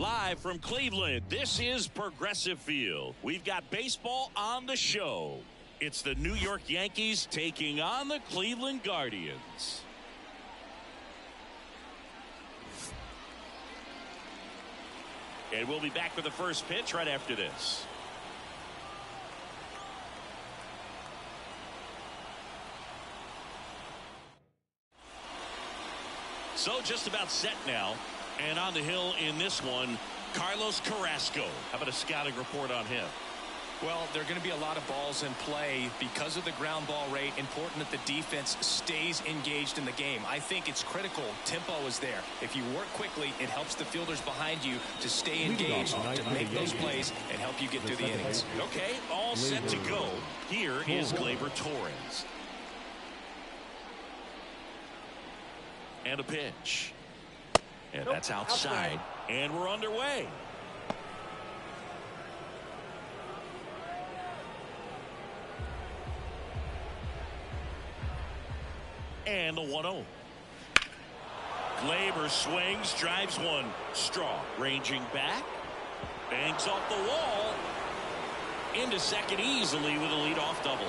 Live from Cleveland, this is Progressive Field. We've got baseball on the show. It's the New York Yankees taking on the Cleveland Guardians. And we'll be back with the first pitch right after this. So just about set now. And on the hill in this one, Carlos Carrasco. How about a scouting report on him? Well, there are going to be a lot of balls in play because of the ground ball rate. Important that the defense stays engaged in the game. I think it's critical. Tempo is there. If you work quickly, it helps the fielders behind you to stay engaged, to make those plays, and help you get through the innings. Okay, all set to go. Here is Gleyber Torres. And a pitch. And that's outside. And we're underway. And the 1-0. Gleyber swings, drives one. Straw ranging back. Bangs off the wall. Into second easily with a leadoff double.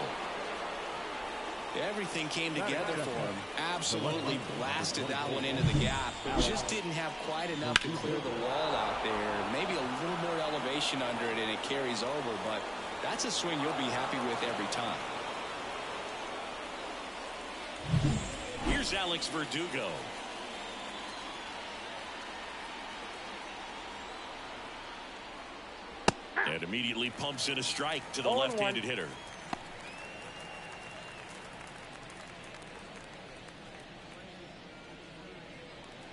Everything came together for him. Absolutely blasted that one into the gap. Just didn't have quite enough to clear the wall out there. Maybe a little more elevation under it and it carries over, but that's a swing you'll be happy with every time. Here's Alex Verdugo. And immediately pumps in a strike to the left-handed hitter.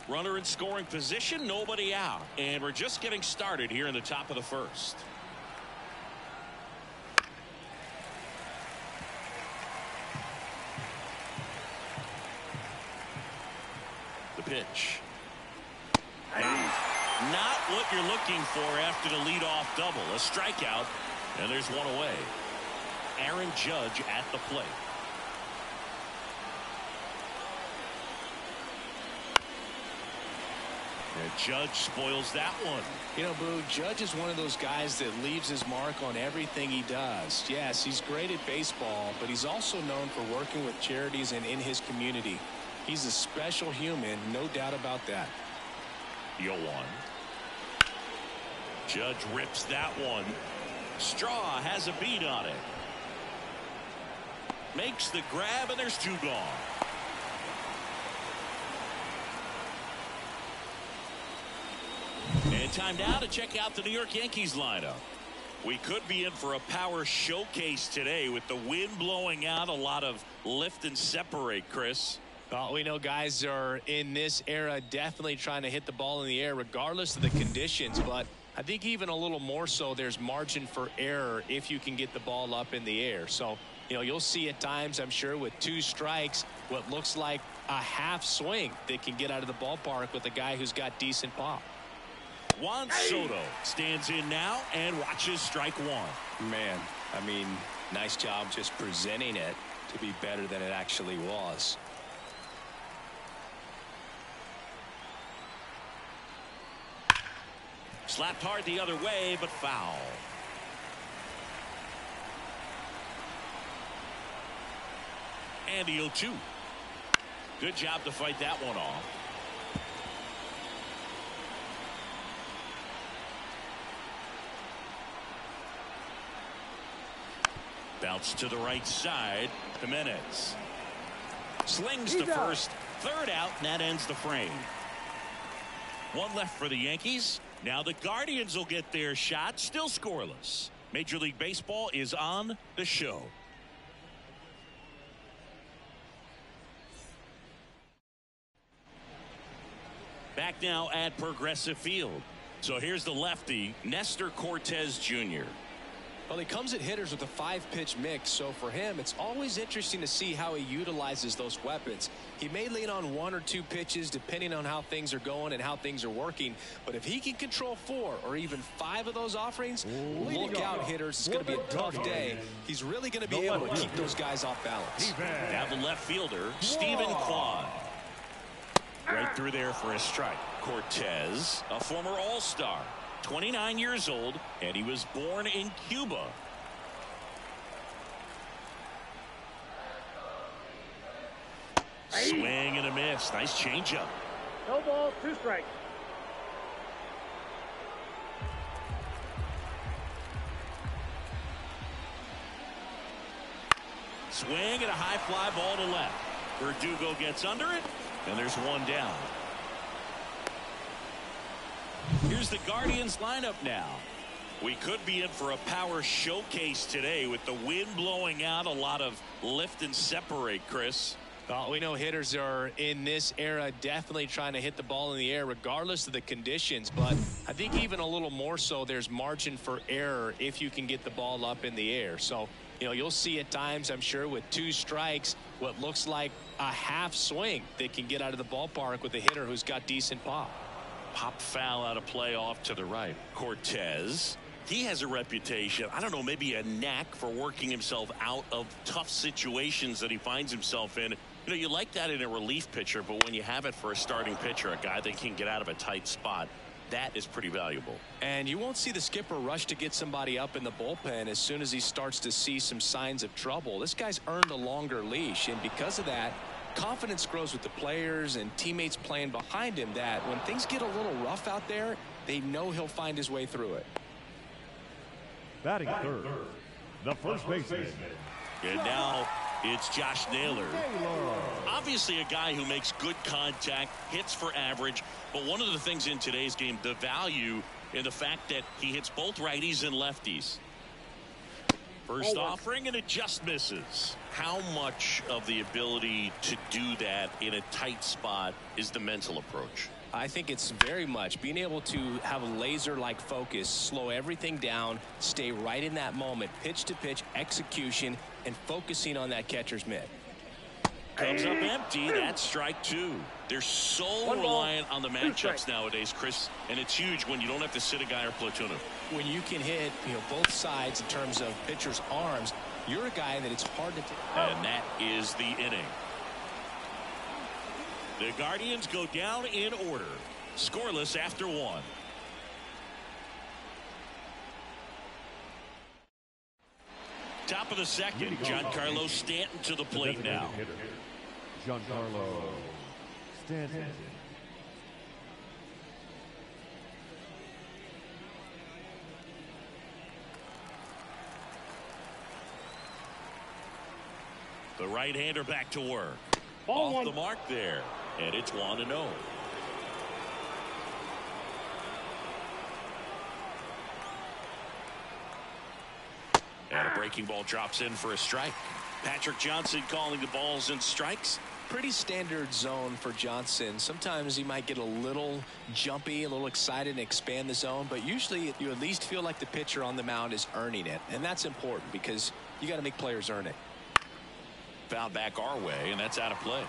Runner in scoring position, nobody out. And we're just getting started here in the top of the first. The pitch. Not what you're looking for after the leadoff double. A strikeout, and there's one away. Aaron Judge at the plate. And Judge spoils that one. You know, Boo, Judge is one of those guys that leaves his mark on everything he does. Yes, he's great at baseball, but he's also known for working with charities and in his community. He's a special human, no doubt about that. 0-1. Judge rips that one. Straw has a beat on it. Makes the grab, and there's two gone. And time now to check out the New York Yankees lineup. We could be in for a power showcase today with the wind blowing out. A lot of lift and separate, Chris. Well, we know guys are in this era definitely trying to hit the ball in the air regardless of the conditions, but I think even a little more so there's margin for error if you can get the ball up in the air. So, you know, you'll see at times, I'm sure, with two strikes, what looks like a half swing that can get out of the ballpark with a guy who's got decent pop. Juan Soto stands in now and watches strike one. Man, I mean, nice job just presenting it to be better than it actually was. Slapped hard the other way, but foul. And the 0-2. Good job to fight that one off. Bounce to the right side. Jimenez slings to first. Third out, and that ends the frame. One left for the Yankees. Now the Guardians will get their shot. Still scoreless. Major League Baseball is on the show. Back now at Progressive Field. So here's the lefty, Nestor Cortez Jr. Well, he comes at hitters with a 5-pitch mix, so for him, it's always interesting to see how he utilizes those weapons. He may lean on 1 or 2 pitches depending on how things are going and how things are working, but if he can control 4 or even 5 of those offerings, look out, hitters. It's going to be a tough day. He's really going to be able to keep those guys off balance. Now the left fielder, Stephen Kwan. Right through there for a strike. Cortez, a former All-Star, 29 years old, and he was born in Cuba. Swing and a miss. Nice changeup. No ball, 2 strikes. Swing and a high fly ball to left. Verdugo gets under it, and there's 1 down. Here's the Guardians lineup now. We could be in for a power showcase today with the wind blowing out. A lot of lift and separate, Chris. Well, we know hitters are in this era definitely trying to hit the ball in the air regardless of the conditions, but I think even a little more so there's margin for error if you can get the ball up in the air. So, you know, you'll see at times, I'm sure, with 2 strikes, what looks like a half swing that can get out of the ballpark with a hitter who's got decent pop. Pop foul out of play off to the right. Cortez, he has a reputation, I don't know, maybe a knack for working himself out of tough situations that he finds himself in. You know, you like that in a relief pitcher, but when you have it for a starting pitcher, a guy that can get out of a tight spot, that is pretty valuable. And you won't see the skipper rush to get somebody up in the bullpen as soon as he starts to see some signs of trouble. This guy's earned a longer leash, and because of that, confidence grows with the players and teammates playing behind him, that when things get a little rough out there, they know he'll find his way through it. Batting third, the first baseman. And now it's Josh Naylor. Obviously a guy who makes good contact, hits for average, but one of the things in today's game, the value in the fact that he hits both righties and lefties. First offering, and it just misses. How much of the ability to do that in a tight spot is the mental approach? I think it's very much being able to have a laser-like focus, slow everything down, stay right in that moment, pitch to pitch execution, and focusing on that catcher's mitt. Comes up empty. That's strike 2. They're so reliant on the matchups nowadays, Chris, and it's huge when you don't have to sit a guy or platoon him. When you can hit, you know, both sides in terms of pitcher's arms, you're a guy that it's hard to. And that is the inning. The Guardians go down in order, scoreless after 1. Top of the second, Giancarlo Stanton to the plate now. Giancarlo Stanton. The right-hander back to work. Ball Off the mark there, and it's 1-0. And a breaking ball drops in for a strike. Patrick Johnson calling the balls and strikes. Pretty standard zone for Johnson. Sometimes he might get a little jumpy, a little excited and expand the zone, but usually you at least feel like the pitcher on the mound is earning it, and that's important because you got to make players earn it. Fouled back our way, and that's out of play.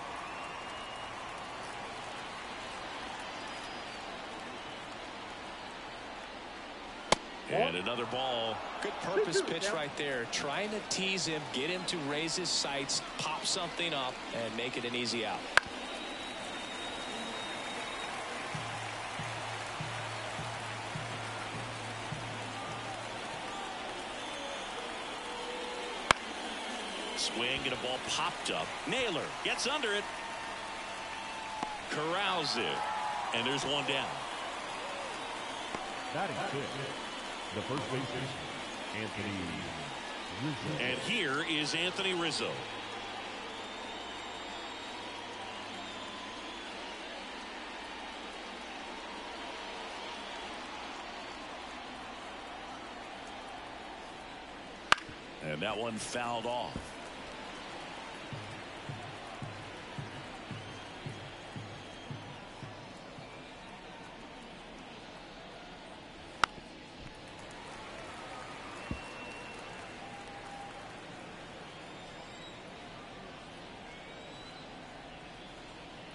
And another ball. Good purpose pitch right there. Trying to tease him, get him to raise his sights, pop something up, and make it an easy out. Swing and a ball popped up. Naylor gets under it. Corrals it. And there's 1 down. Batting fifth, the first baseman, Anthony Rizzo. And here is Anthony Rizzo. And that one fouled off.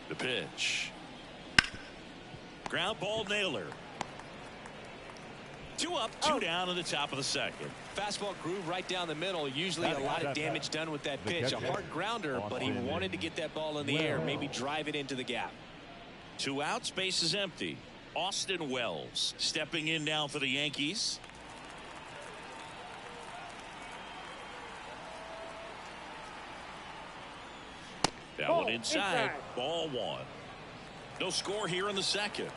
The pitch. Ground ball, Naylor. 2 up, 2 down in the top of the second. Fastball groove right down the middle. Usually a lot of damage done with that pitch. A hard grounder, but he wanted to get that ball in the air, maybe drive it into the gap. 2 outs, base is empty. Austin Wells stepping in now for the Yankees. That one inside. Ball 1. No score here in the second.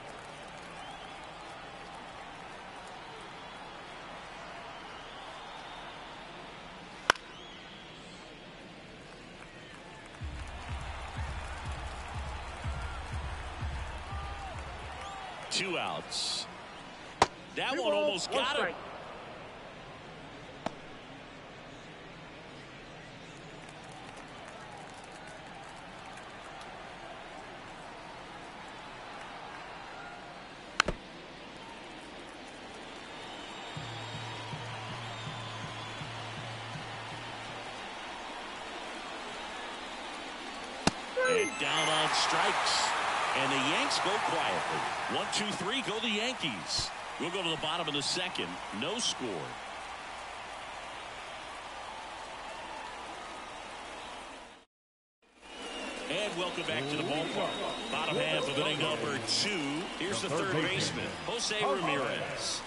Two outs. That one almost got him. And down on strikes. And the Yanks go quietly. 1, 2, 3 go the Yankees. We'll go to the bottom of the second. No score. And welcome back to the ballpark. Bottom half of inning number 2. Here's the third baseman, Jose Ramirez.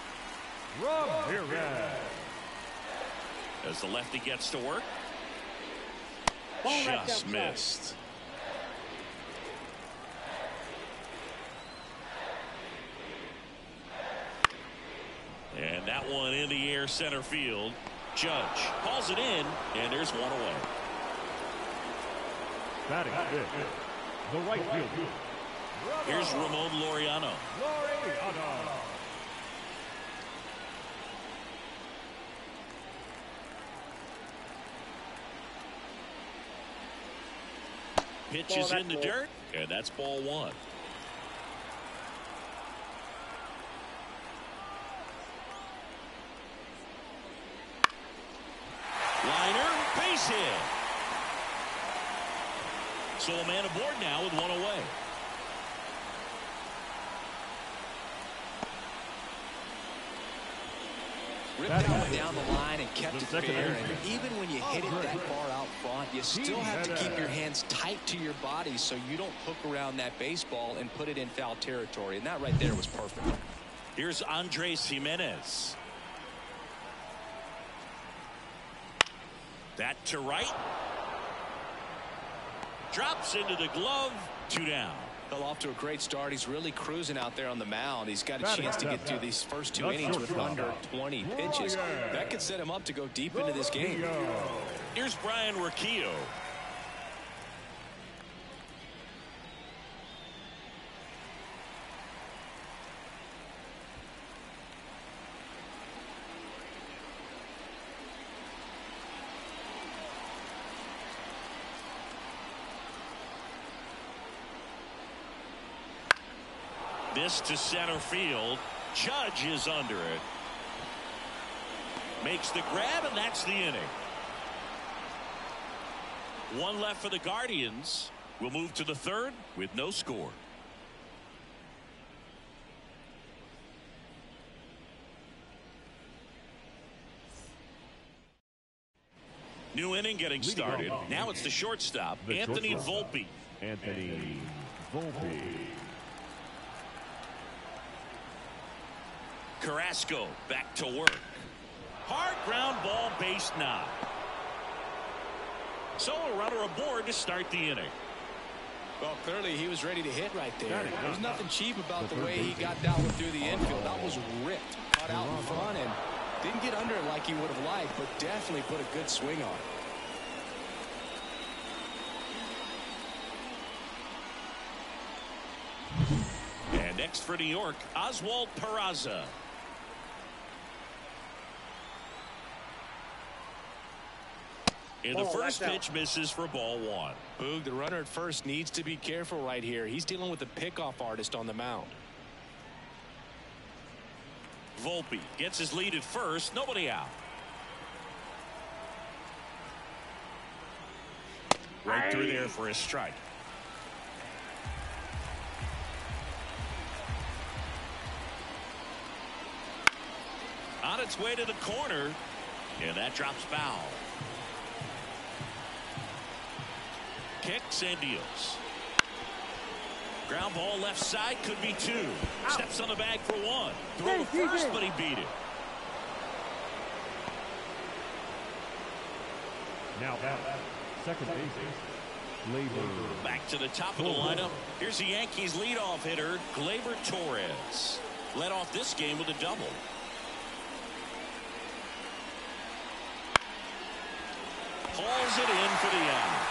As the lefty gets to work. Just missed. And that one in the air center field. Judge hauls it in, and there's one away. Batting fifth, the right fielder. Here's Ramon Laureano. Pitch is in the dirt, and that's ball 1. Liner, base hit. So a man aboard now with one away. Ripped that one down the line and kept it fair. And even when you hit it that far out front, you still have to keep your hands tight to your body so you don't hook around that baseball and put it in foul territory. And that right there was perfect. Here's Andres Jimenez. That to right. Drops into the glove. 2 down. Well, off to a great start. He's really cruising out there on the mound. He's got a chance to get through these first 2 innings with under 20 pitches. That could set him up to go deep into this game. Here's Brian Riccio. This to center field. Judge is under it. Makes the grab, and that's the inning. 1 left for the Guardians. We'll move to the third with no score. New inning getting started. Now it's the shortstop, Anthony Volpe. Anthony Volpe. Carrasco back to work. Hard ground ball, base knock. So a runner aboard to start the inning. Well, clearly he was ready to hit right there. There's nothing cheap about the way he got that one through the infield. That was ripped, cut out in front, and didn't get under it like he would have liked, but definitely put a good swing on it. And next for New York, Oswald Peraza. In the first pitch, misses for ball 1. Boog, the runner at first needs to be careful right here. He's dealing with a pickoff artist on the mound. Volpe gets his lead at first. Nobody out. Right through there for a strike. On its way to the corner, and that drops foul. Kicks and deals. Ground ball left side, could be 2. Steps on the bag for 1. Throw to first, but he beat it. Now back, second base, Gleyber. Back to the top of the lineup. Here's the Yankees leadoff hitter, Gleyber Torres. Led off this game with a double. Hauls it in for the out.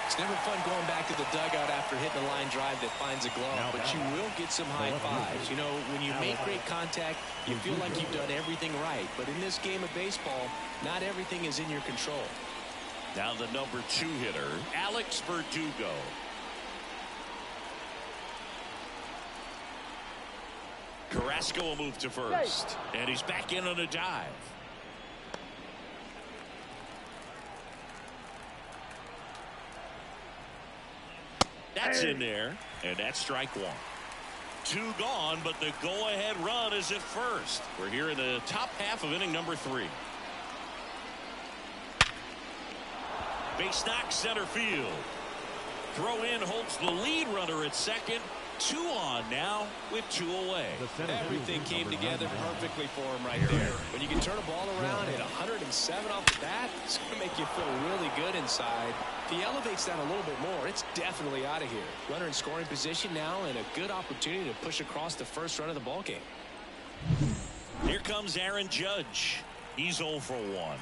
It's never fun going back to the dugout after hitting a line drive that finds a glove, but you will get some high fives. You know, when you make great contact, you feel like you've done everything right. But in this game of baseball, not everything is in your control. Now the number 2 hitter, Alex Verdugo. Carrasco will move to first, and he's back in on a dive. That's in there, and that's strike 1. 2 gone, but the go-ahead run is at first. We're here in the top half of inning number 3. Base knock, center field. Throw in holds the lead runner at second. 2 on now with 2 away. Everything came together perfectly for him right there. When you can turn a ball around at 107 off the bat, it's going to make you feel really good inside. If he elevates that a little bit more, it's definitely out of here. Runner in scoring position now, and a good opportunity to push across the first run of the ball game. Here comes Aaron Judge. He's 0 for 1.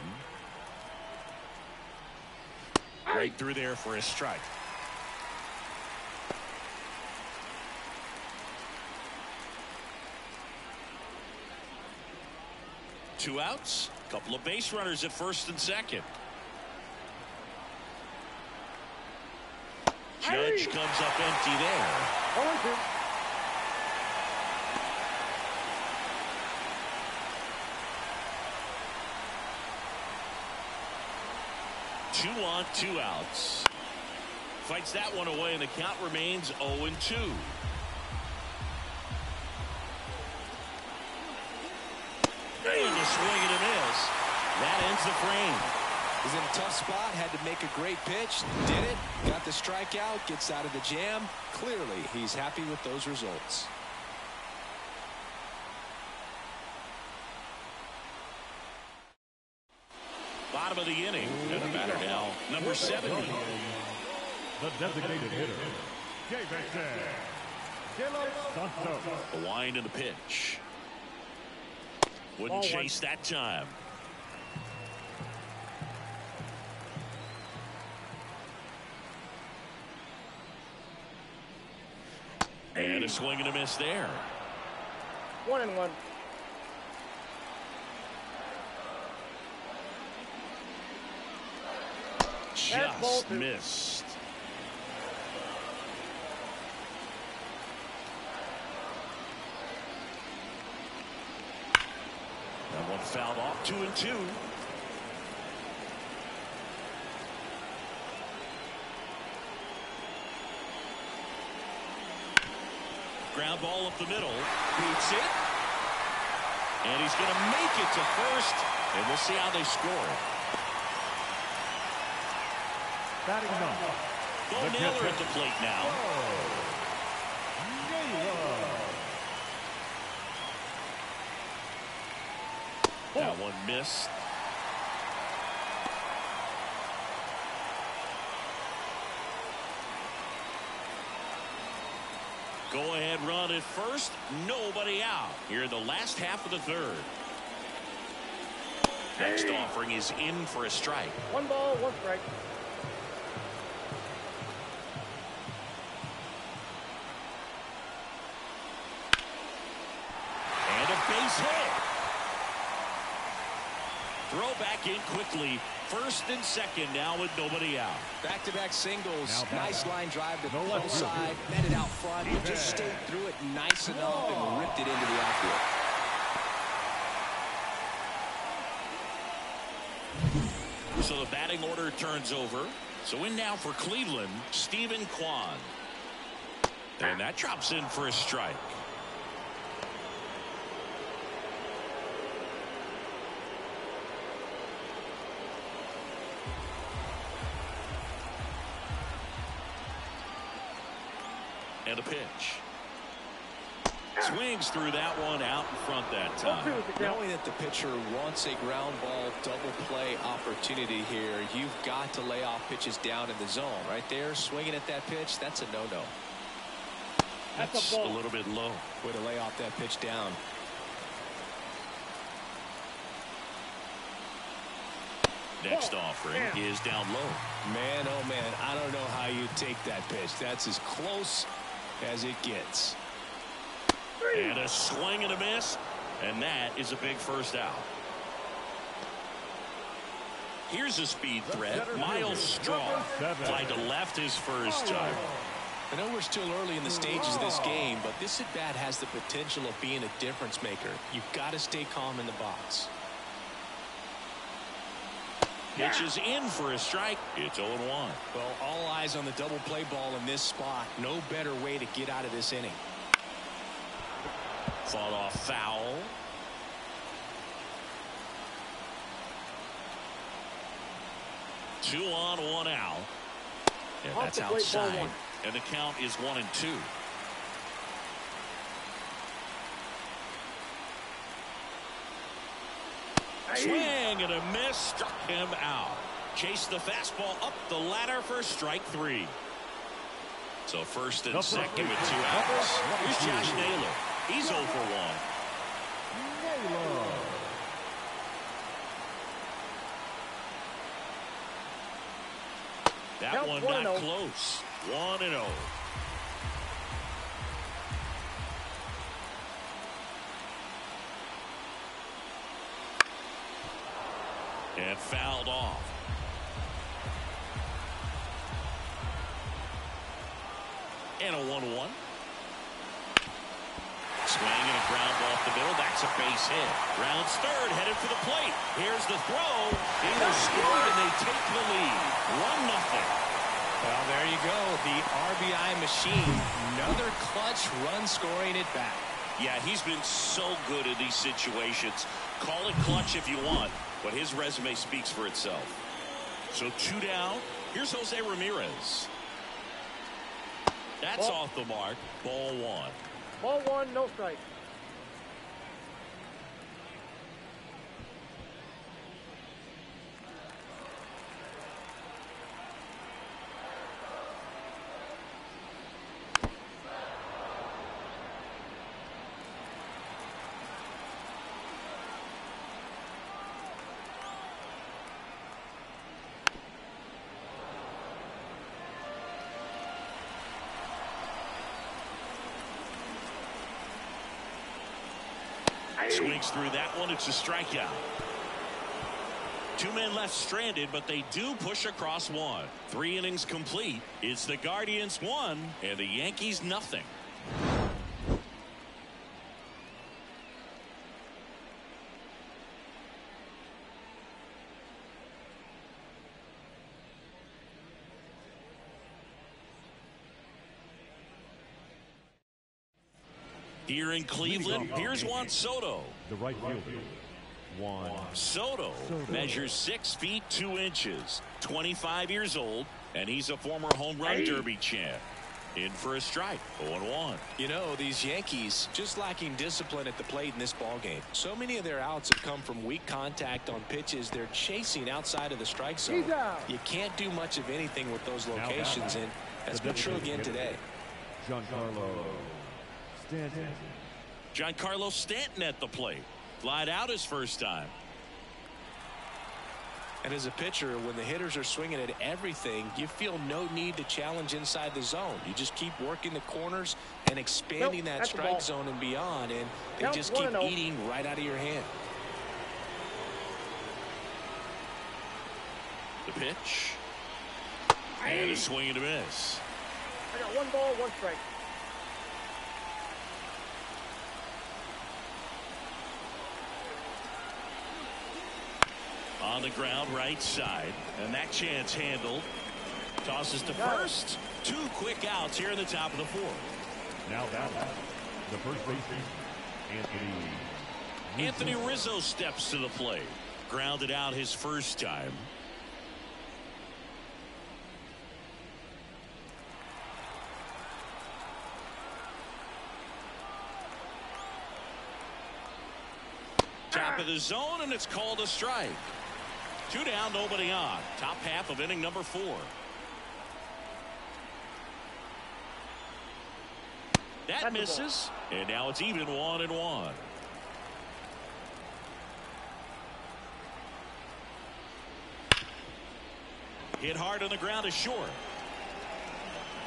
Right through there for a strike. Two outs, couple of base runners at first and second. Judge comes up empty there. 0-2. Two on, 2 outs. Fights that one away, and the count remains 0-2. And a swing and a miss. That ends the frame. He's in a tough spot, had to make a great pitch, did it, got the strikeout, gets out of the jam. Clearly, he's happy with those results. Bottom of the inning. And the batter now, number 70. The designated hitter, Santos. The wind and the pitch. Wouldn't chase that time. And a swing and a miss there. 1-1. Just missed. That one fouled off. 2-2. Ground ball up the middle. Beats it. And he's going to make it to first. And we'll see how they score. Batting number. Bo Naylor at the plate now. That one missed. Go ahead run at first. Nobody out here in the last half of the third. Next offering is in for a strike. 1 ball, 1 strike. And a base hit. Throw back in quickly. First and second now with nobody out. Back-to-back singles. Nice line drive to the left left side. Met it out front. But just stayed through it nice enough and ripped it into the outfield. So the batting order turns over. So in now for Cleveland, Stephen Kwan. And that drops in for a strike. And the pitch. Swings through that one out in front that time. Knowing that the pitcher wants a ground ball double play opportunity here, you've got to lay off pitches down in the zone. Right there, swinging at that pitch, that's a no-no. That's a little bit low. Way to lay off that pitch down. Next offering is down low. Man, oh man, I don't know how you take that pitch. That's as close as it gets. And a swing and a miss, and that is a big first out. Here's a speed threat. Miles Straw fly to left his first time. I know we're still early in the stages of this game, but this at-bat has the potential of being a difference maker. You've got to stay calm in the box. Pitch is in for a strike. It's 0-1. Well, all eyes on the double play ball in this spot. No better way to get out of this inning. Fought off foul. Two on, one out. And that's outside. And the count is 1-2. Swing and a miss, struck him out. Chased the fastball up the ladder for strike 3. So first and second with 2 outs. Here's Josh Naylor. He's 0 for 1. That one not close. 1-0. And fouled off. And a 1-1. Swing and a ground ball off the middle. That's a base hit. Rounds third, headed for the plate. Here's the throw. He will score, and they take the lead. 1-0. Well, there you go. The RBI machine. Another clutch run scoring at bat. Yeah, he's been so good in these situations. Call it clutch if you want, but his resume speaks for itself. So 2 down. Here's Jose Ramirez. That's off the mark. Ball 1. Ball 1, no strike. Swings through that one. It's a strikeout. 2 men left stranded, but they do push across 1. 3 innings complete. It's the Guardians 1 and the Yankees nothing. Here in Cleveland, here's Juan Soto. The right fielder, Juan Soto measures 6 feet 2 inches, 25 years old, and he's a former home run derby champ. In for a strike, 0-1. You know, these Yankees just lacking discipline at the plate in this ballgame. So many of their outs have come from weak contact on pitches they're chasing outside of the strike zone. You can't do much of anything with those locations, and that's been true again today. Giancarlo Stanton at the plate. Flied out his first time. And as a pitcher, when the hitters are swinging at everything, you feel no need to challenge inside the zone. You just keep working the corners and expanding that strike zone and beyond, and they just keep eating right out of your hand. The pitch. And a swing and a miss. I got 1 ball, 1 strike. On the ground, right side, and that chance handled. Tosses to first. 2 quick outs here in the top of the 4th. Now batting, the first baseman, Anthony Rizzo steps to the plate. Grounded out his first time. Top of the zone, and it's called a strike. 2 down, nobody on. Top half of inning number 4. That misses, and now it's even 1-1. Hit hard on the ground is short.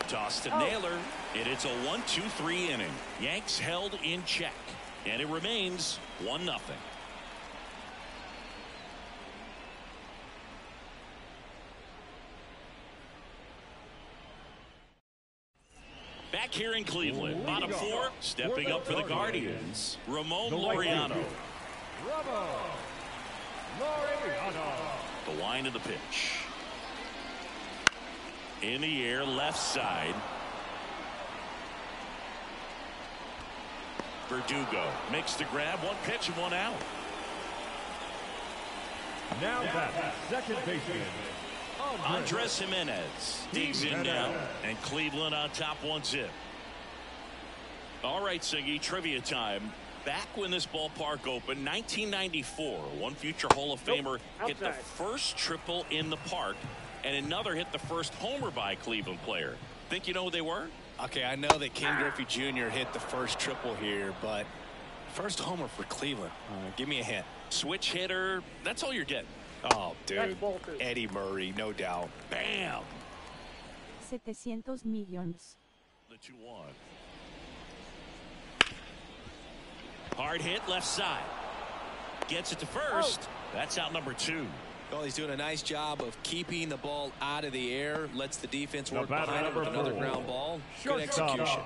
Toss to Naylor, and it's a 1-2-3 inning. Yanks held in check, and it remains 1-0. Back here in Cleveland, bottom 4, stepping up for the Guardians, Ramon Laureano. The line of the pitch. In the air, left side. Verdugo makes the grab, 1 pitch and 1 out. Now that second baseman, Andres Jimenez digs in now, and Cleveland on top 1-0. All right, Singy, trivia time. Back when this ballpark opened, 1994, one future Hall of Famer hit the first triple in the park, and another hit the first homer by a Cleveland player. Think you know who they were? Okay, I know that Ken Griffey Jr. hit the first triple here, but first homer for Cleveland. Give me a hint. Switch hitter. That's all you're getting. Oh, dude. Eddie Murray, no doubt. Bam. 700 millions. The 2-1. Hard hit left side. Gets it to first. That's out number 2. Well, he's doing a nice job of keeping the ball out of the air. Lets the defense work behind him with another ground ball. Good execution.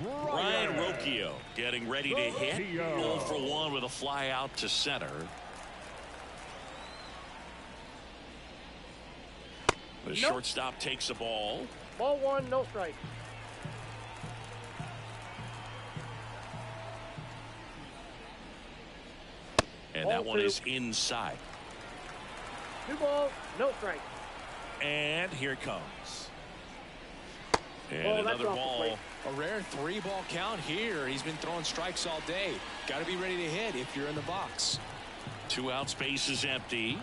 Ryan Rocchio getting ready to hit. 0 for 1 with a fly out to center. The shortstop takes the ball. Ball 1, no strike. And that one is inside. 2 balls, no strike. And here it comes. And another ball. A rare 3-ball count here. He's been throwing strikes all day. Got to be ready to hit if you're in the box. 2 out, space is empty.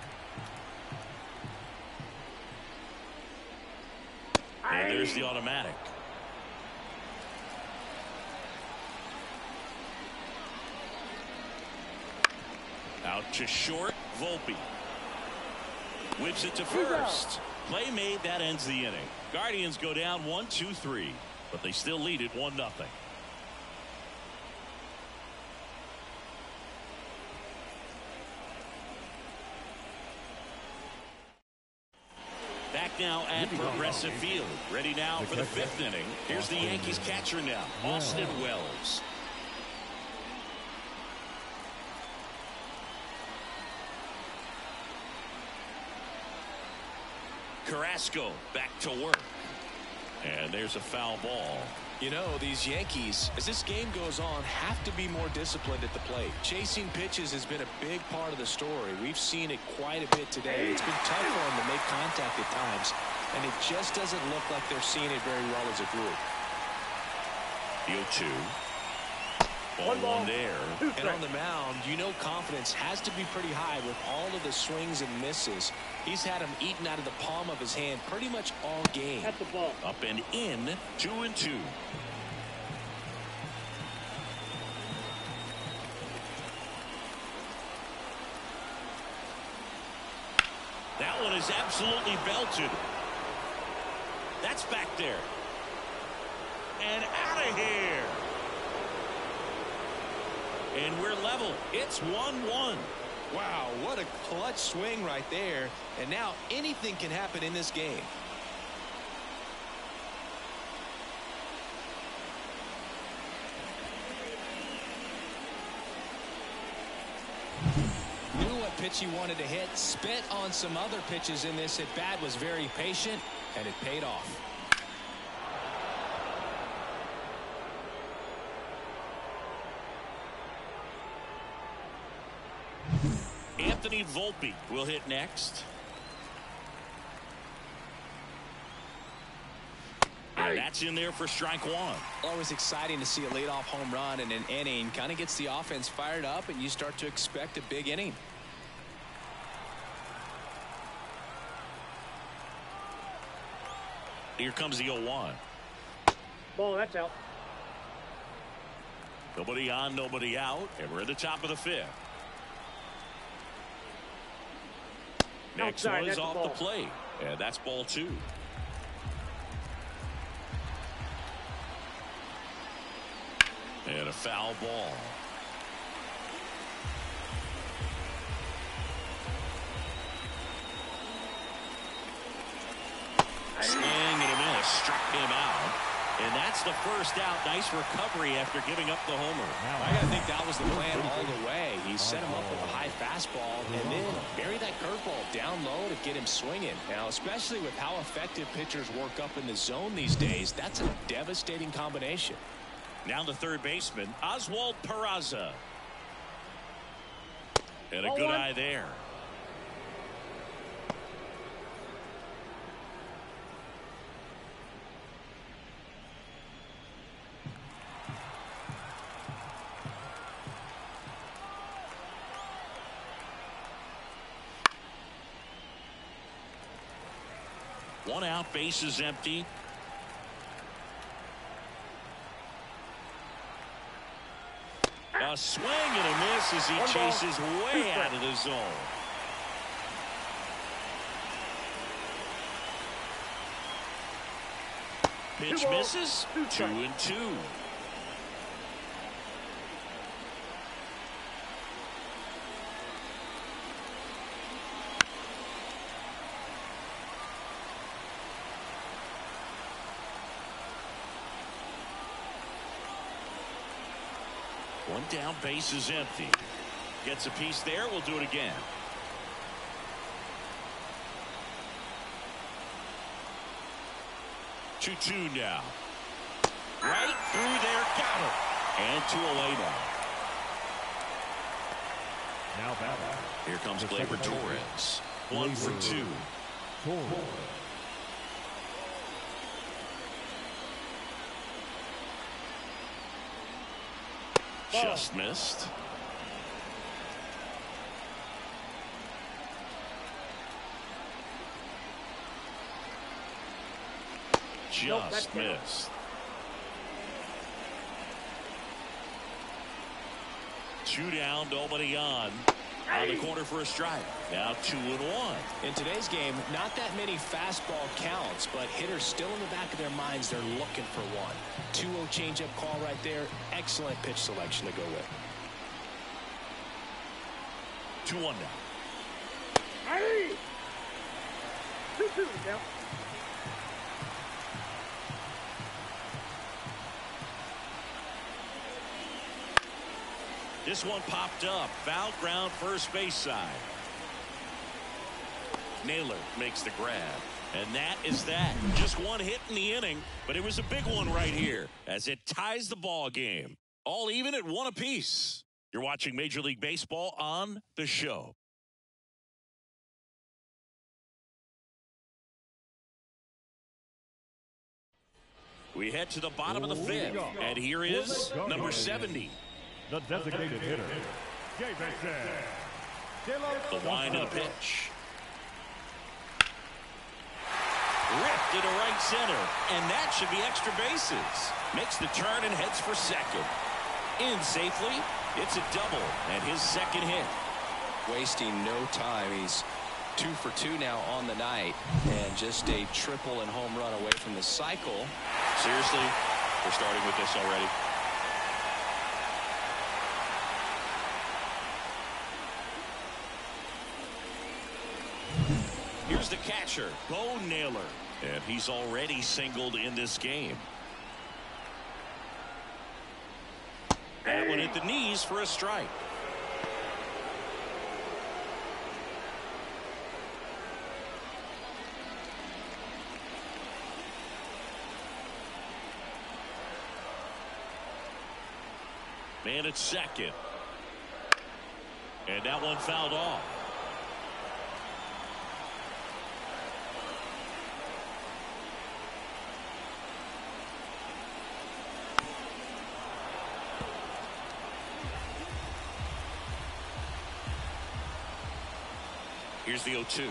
And there's the automatic. Out to short, Volpe. Whips it to first. Play made, that ends the inning. Guardians go down 1-2-3, but they still lead it 1-0. Back now at Progressive Field. Ready now for the 5th inning. Here's the Yankees catcher now, Austin Wells. Carrasco back to work. And there's a foul ball. You know, these Yankees, as this game goes on, have to be more disciplined at the plate. Chasing pitches has been a big part of the story. We've seen it quite a bit today. It's been tough for them to make contact at times, and it just doesn't look like they're seeing it very well as a group. The 0-2. Ball 1 there. And on the mound, you know confidence has to be pretty high with all of the swings and misses. He's had them eaten out of the palm of his hand pretty much all game. At the ball. Up and in, 2-2. That one is absolutely belted. That's back there. And out of here. And we're level. It's 1-1. Wow, what a clutch swing right there. And now anything can happen in this game. Knew what pitch he wanted to hit. Spent on some other pitches in this at bat. Was very patient, and it paid off. Anthony Volpe will hit next. And And that's in there for strike one. Always exciting to see a leadoff home run in an inning. Kind of gets the offense fired up, and you start to expect a big inning. Here comes the 0-1. Ball, that's out. Nobody on, nobody out, and we're at the top of the fifth. Next Outside, one is that's off the the ball. plate, and that's ball 2. And a foul ball. Swing and a miss, struck him out. And that's the first out. Nice recovery after giving up the homer. I gotta think that was the plan all the way. He set him up with a high fastball and then buried that curveball down low to get him swinging. Now, especially with how effective pitchers work up in the zone these days, that's a devastating combination. Now the third baseman, Oswald Peraza. And a Ball good one. eye there. One out, base is empty. A swing and a miss as he One ball, chases way out of the zone. Pitch Two balls, misses. 2 2 strikes. and 2. One down, base is empty. Gets a piece there. We'll do it again. Two now. Right through there, got it. And 2 away now. Now batting. Here comes Gleyber Torres. 1 for 2. Just missed. Just missed. 2 down, nobody on. On the corner for a strike. Now 2 and 1. In today's game, not that many fastball counts, but hitters still in the back of their minds, they're looking for one. 2-0 changeup call right there. Excellent pitch selection to go with. 2-1 now. Hey! 2-2 now. This one popped up. Foul ground, first base side. Naylor makes the grab. And that is that. Just one hit in the inning, but it was a big one right here as it ties the ball game. All even at 1 apiece. You're watching Major League Baseball on The Show. We head to the bottom of the fifth, and here is number 70. The designated hitter. The wind and a pitch. Ripped into right center, and that should be extra bases. Makes the turn and heads for second. In safely, it's a double and his second hit. Wasting no time. He's 2 for 2 now on the night, and just a triple and home run away from the cycle. Seriously, we're starting with this already. Here's the catcher, Bo Naylor, and he's already singled in this game. That one hit the knees for a strike. Man at second. And that one fouled off. Here's the 0-2.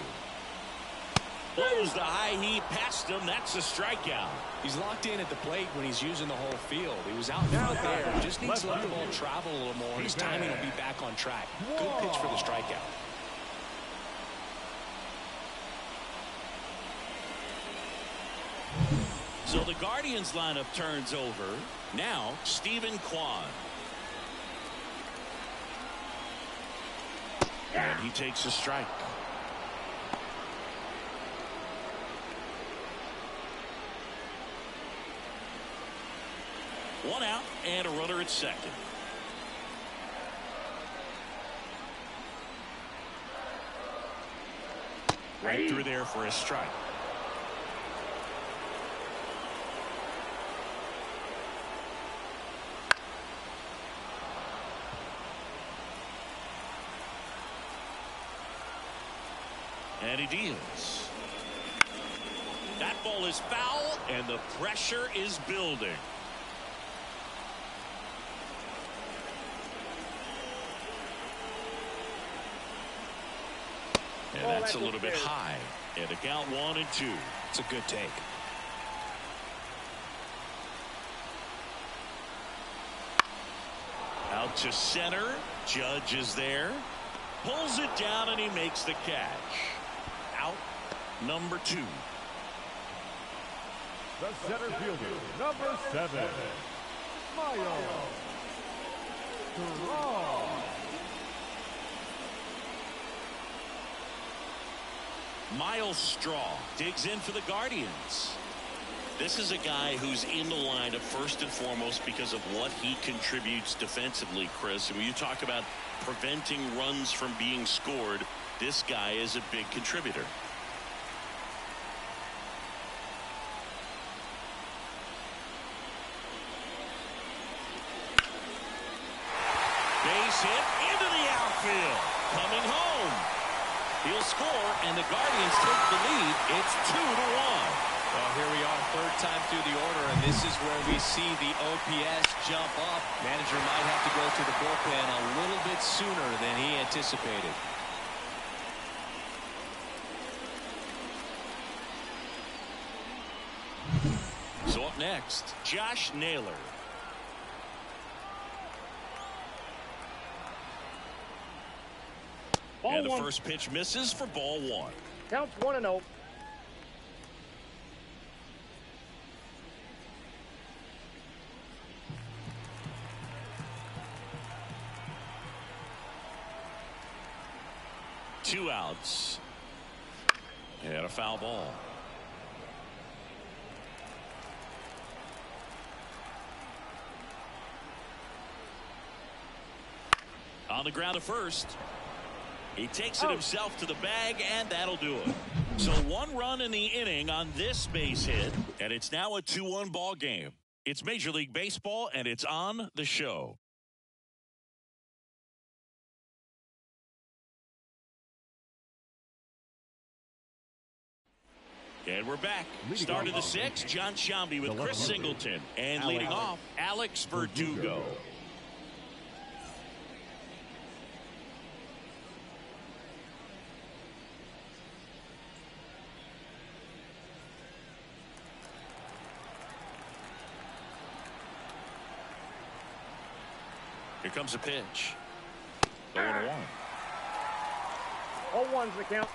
Blows the high heat past him. That's a strikeout. He's locked in at the plate when he's using the whole field. He was out front there. Just needs to let the ball travel a little more. His timing will be back on track. Good pitch for the strikeout. So the Guardians lineup turns over. Now Stephen Kwan. And he takes a strike. One out and a runner at second. Right through there for a strike. And he deals. That ball is foul, and the pressure is building. And that's a little bit high. And a count 1-2. It's a good take. Out to center. Judge is there. Pulls it down, and he makes the catch. Out number 2. The center fielder, number 7, Miles Straw. Miles Straw digs in for the Guardians. This is a guy who's in the lineup first and foremost because of what he contributes defensively, Chris. And when you talk about preventing runs from being scored, this guy is a big contributor. Base hit into the outfield. Coming home. He'll score, and the Guardians take the lead. It's 2-1. Well, here we are, third time through the order, and this is where we see the OPS jump up. Manager might have to go to the bullpen a little bit sooner than he anticipated. So up next, Josh Naylor. And the first pitch misses for ball 1. Counts 1-0. Two outs. And a foul ball. On the ground at first. He takes it himself to the bag, and that'll do it. So 1 run in the inning on this base hit, and it's now a 2-1 ball game. It's Major League Baseball, and it's on the show. And we're back. Start of the 6th, John Sciambi with Chris Singleton. And leading off, Alex Verdugo. Here comes a pitch. 0-1. 0-1's the count.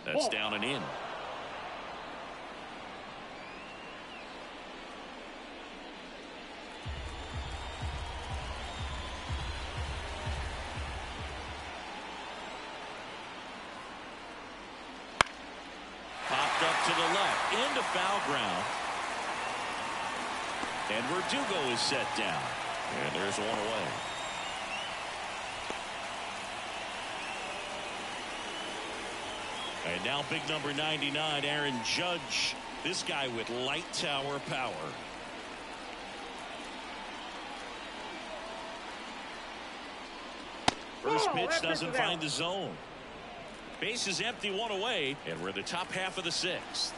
That's down and in. To the left into foul ground, and Verdugo is set down, and there's one away. And now big number 99, Aaron Judge, this guy with light tower power. First pitch doesn't find the zone. Base is empty, 1 away, and we're in the top half of the 6th.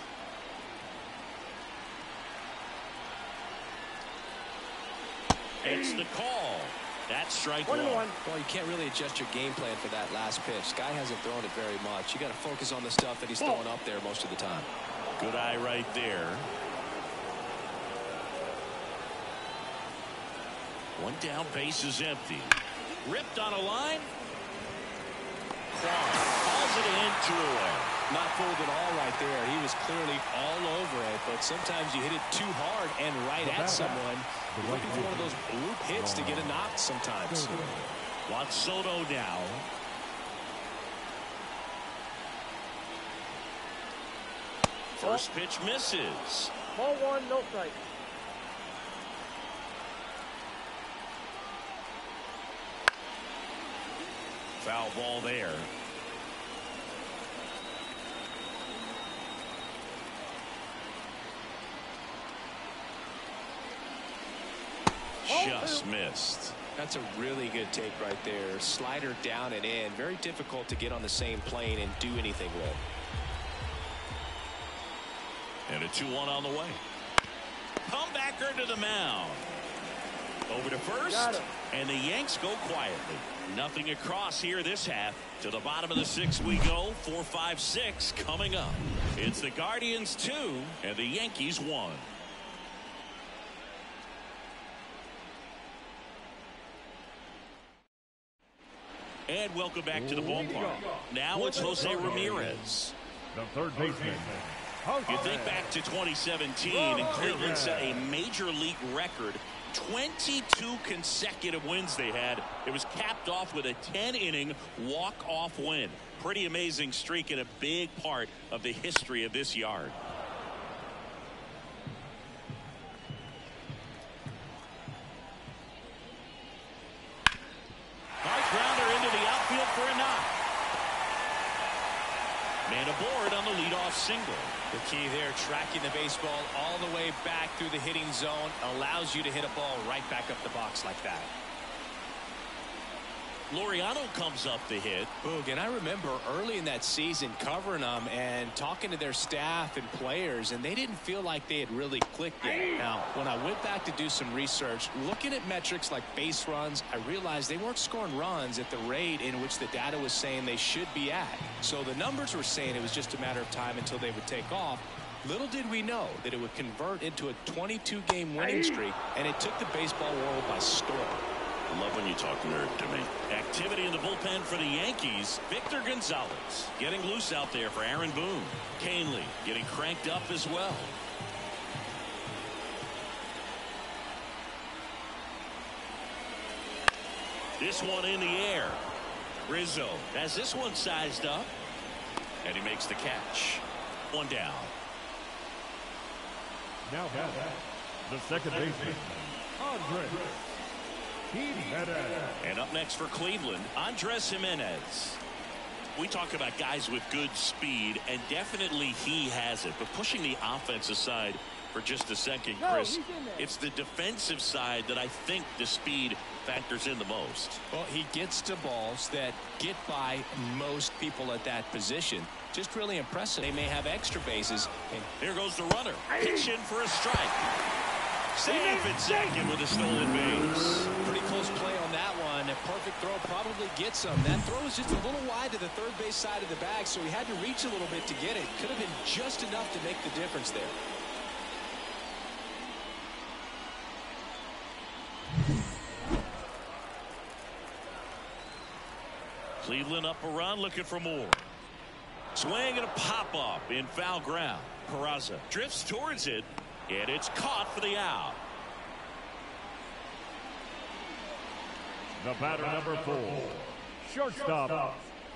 It's the call. That's strike one. Well, you can't really adjust your game plan for that last pitch. Guy hasn't thrown it very much. You got to focus on the stuff that he's throwing up there most of the time. Good eye right there. One down, base is empty. Ripped on a line. Kwan calls it in, 2 away. Not fooled at all right there. He was clearly all over it, but sometimes you hit it too hard and right at someone. You're looking for one of those loop hits to get a knock sometimes. Juan Soto now. First pitch misses. Ball 1, no strike. Foul ball there. Just missed. That's a really good take right there. Slider down and in. Very difficult to get on the same plane and do anything with. And a 2-1 on the way. Comebacker to the mound. Over to first. And the Yanks go quietly. Nothing across here this half. To the bottom of the 6th we go. 4, 5, 6 coming up. It's the Guardians 2 and the Yankees 1. And welcome back to the ballpark. Now it's Jose Ramirez. The third baseman. You think back to 2017, and Cleveland set a major league record. 22 consecutive wins they had. It was capped off with a 10-inning walk-off win. Pretty amazing streak and a big part of the history of this yard. Hard grounder into the outfield for a knock. Man aboard on the leadoff single. The key there, tracking the baseball all the way back through the hitting zone, allows you to hit a ball right back up the box like that. Laureano comes up to hit. Boog, and I remember early in that season covering them and talking to their staff and players, and they didn't feel like they had really clicked yet. Now, when I went back to do some research, looking at metrics like base runs, I realized they weren't scoring runs at the rate in which the data was saying they should be at. So the numbers were saying it was just a matter of time until they would take off. Little did we know that it would convert into a 22-game winning streak, and it took the baseball world by storm. I love when you talk nerd to me. Activity in the bullpen for the Yankees. Victor Gonzalez getting loose out there for Aaron Boone. Canely getting cranked up as well. This one in the air. Rizzo has this one sized up. And he makes the catch. One down. Now the second baseman, Andres. And up next for Cleveland, Andres Jimenez. We talk about guys with good speed, and definitely he has it. But pushing the offense aside for just a second, Chris, it's the defensive side that I think the speed factors in the most. Well, he gets to balls that get by most people at that position. Just really impressive. They may have extra bases. And here goes the runner. Pitch in for a strike. Safe at second with a stolen base. Pretty close play on that one. A perfect throw probably gets him. That throw was just a little wide to the third base side of the bag, so he had to reach a little bit to get it. Could have been just enough to make the difference there. Cleveland up a run, looking for more. Swing and a pop-up in foul ground. Peraza drifts towards it. And it's caught for the out. The batter, number 4, shortstop,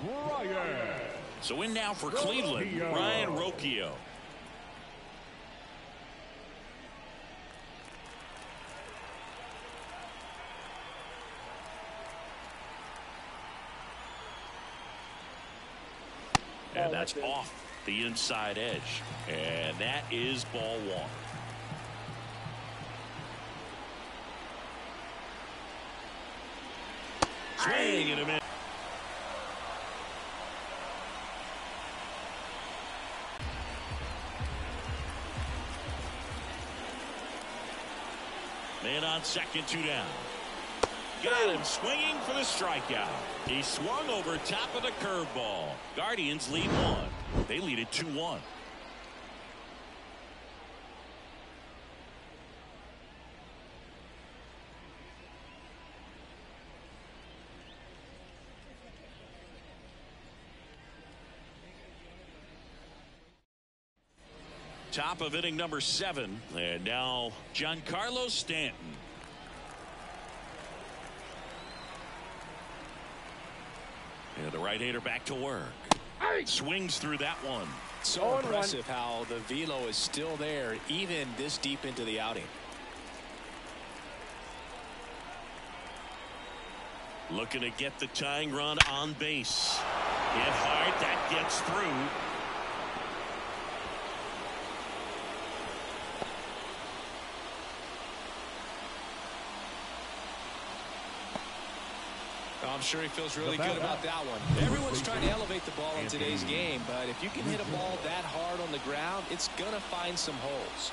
Ryan. So in now for Cleveland, Ryan Rocchio. And that's off the inside edge. And that is ball 1. Swing and a miss. Man on second, 2 down. Got him swinging for the strikeout. He swung over top of the curveball. Guardians lead 1. They lead it 2-1. Top of inning number 7. And now Giancarlo Stanton. And the right-hander back to work. Swings through that one. So impressive how the velo is still there even this deep into the outing. Looking to get the tying run on base. Hit hard. That gets through. I'm sure he feels really good about that one. Everyone's trying to elevate the ball in today's game, but if you can hit a ball that hard on the ground, it's going to find some holes.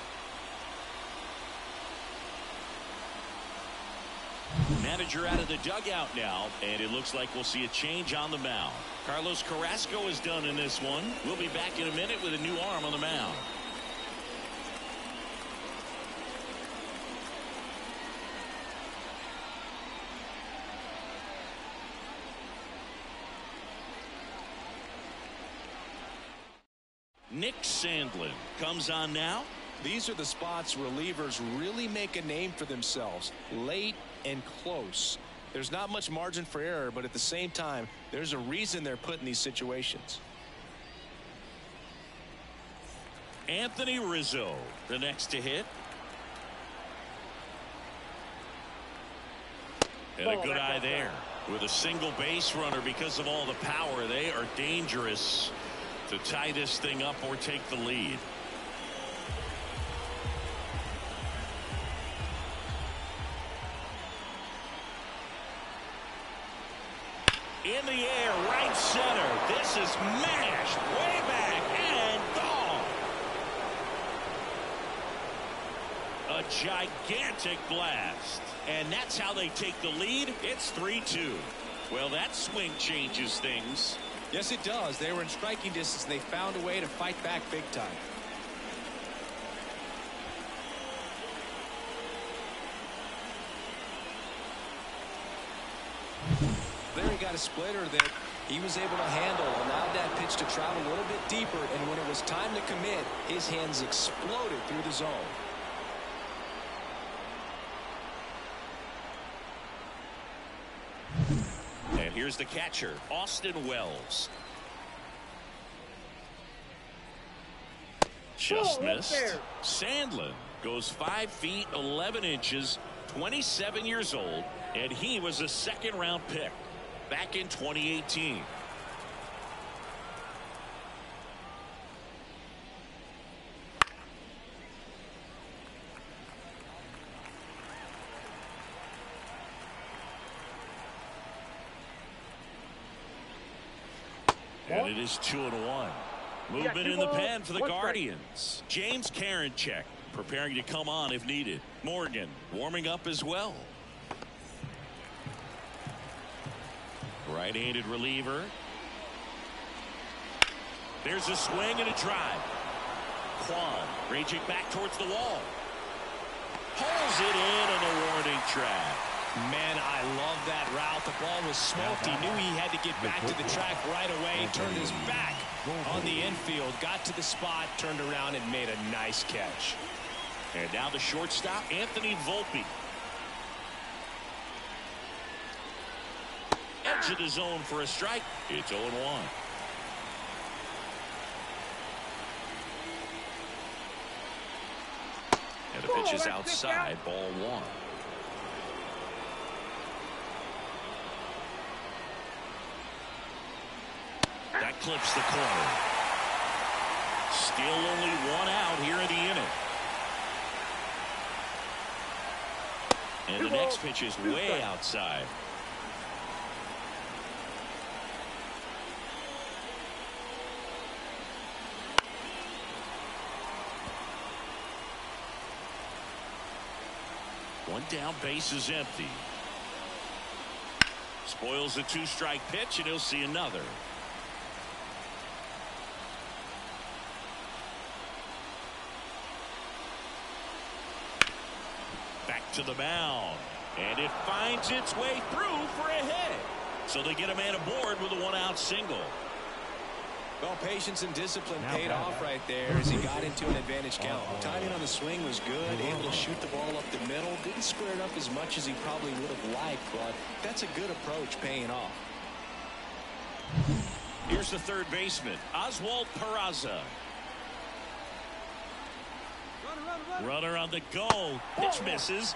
Manager out of the dugout now, and it looks like we'll see a change on the mound. Carlos Carrasco is done in this one. We'll be back in a minute with a new arm on the mound. Nick Sandlin comes on now. These are the spots relievers really make a name for themselves. Late and close. There's not much margin for error, but at the same time, there's a reason they're put in these situations. Anthony Rizzo, the next to hit. And a good eye there. With a single base runner, because of all the power, they are dangerous to tie this thing up or take the lead. In the air, right center. This is mashed way back and gone. A gigantic blast. And that's how they take the lead. It's 3-2. Well, that swing changes things. Yes, it does. They were in striking distance, and they found a way to fight back big time. There he got a splitter that he was able to handle, allowed that pitch to travel a little bit deeper, and when it was time to commit, his hands exploded through the zone. And here's the catcher, Austin Wells. Just missed. Sandlin goes 5 feet 11 inches, 27 years old, and he was a second-round pick back in 2018. And it is 2-1. Movement in the pen for the Guardians. James Karinchak preparing to come on if needed. Morgan warming up as well. Right-handed reliever. There's a swing and a drive. Kwan raging back towards the wall. Pulls it in on the warning track. Man, I love that route. The ball was smoked. He knew he had to get back to the track right away. Turned his back on the infield. Got to the spot, turned around, and made a nice catch. And now the shortstop, Anthony Volpe. Edge of the zone for a strike. It's 0-1. And the pitch is outside, ball 1. That clips the corner. Still only 1 out here in the inning. And the next pitch is way outside. One down, base is empty. Spoils a 2-strike pitch, and he'll see another. Back to the mound, and it finds its way through for a hit. So they get a man aboard with a 1-out single. Well, patience and discipline paid off right there as he got into an advantage count. Timing on the swing was good, able to shoot the ball up the middle. Didn't square it up as much as he probably would have liked, but that's a good approach paying off. Here's the third baseman, Oswald Peraza. Runner on the go. Pitch misses.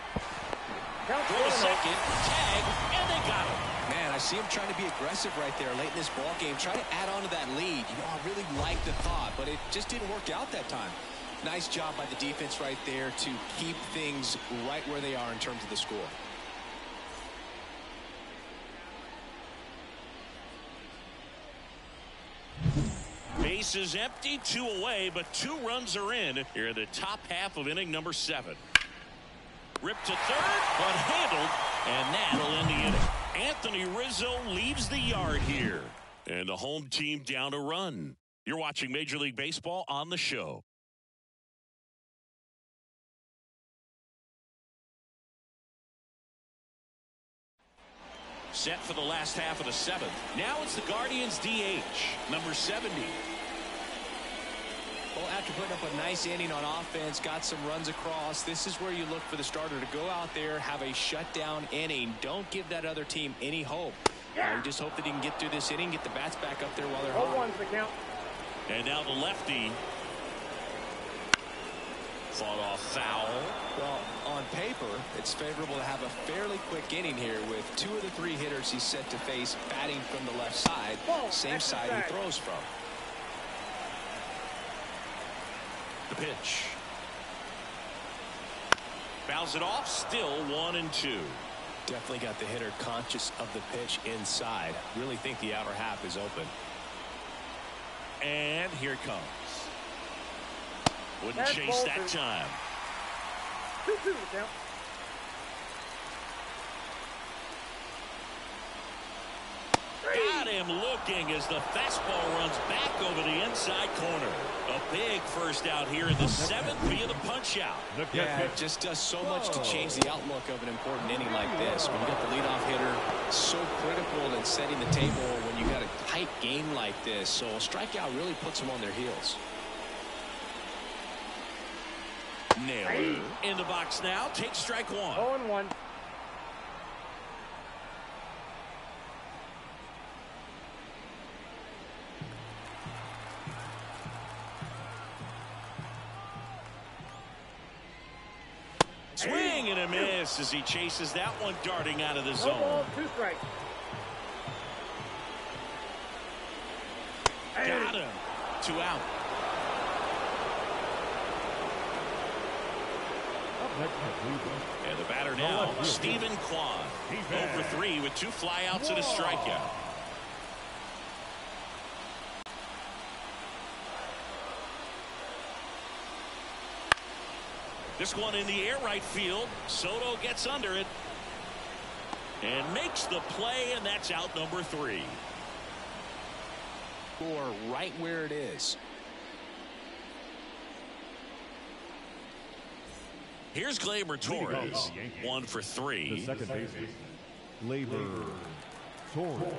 Throw a second. Tag, and they got him. Man, I see him trying to be aggressive right there late in this ball game. Try to add on to that lead. You know, I really like the thought, but it just didn't work out that time. Nice job by the defense right there to keep things right where they are in terms of the score. Base is empty, 2 away, but 2 runs are in here in the top half of inning number 7. Ripped to third, but handled, and that'll end the inning. Anthony Rizzo leaves the yard here, and the home team down a run. You're watching Major League Baseball on the show. Set for the last half of the 7th. Now it's the Guardians DH, number 70. Well, after putting up a nice inning on offense, got some runs across, this is where you look for the starter to go out there, have a shutdown inning. Don't give that other team any hope. You just hope that he can get through this inning, get the bats back up there while they're hot. 0-1's the count. And now the lefty. Fought off foul. Well, on paper, it's favorable to have a fairly quick inning here with 2 of the 3 hitters he's set to face batting from the left side, same side he throws from. The pitch. Fouls it off, still 1-2. Definitely got the hitter conscious of the pitch inside. Really think the outer half is open. And here it comes. Wouldn't That's chase that Bolton. time. 2-2 the count. Got him looking as the fastball runs back over the inside corner. A big first out here in the 7th via the punch out. Yeah, it just does so much to change the outlook of an important inning like this. When you got the leadoff hitter, so critical in setting the table when you got a tight game like this. So a strikeout really puts them on their heels. Naylor in the box now. Takes strike 1. 0-1. Swing and a miss as he chases that one darting out of the zone. 2 strikes. Got him. 2 out. And the batter now, Stephen Kwan. 0 for 3 with 2 flyouts and a strikeout. This one in the air right field. Soto gets under it and makes the play, and that's out number 3. Or right where it is. Here's Gleyber Torres. 1 for 3. The second baseman, Gleyber Torres.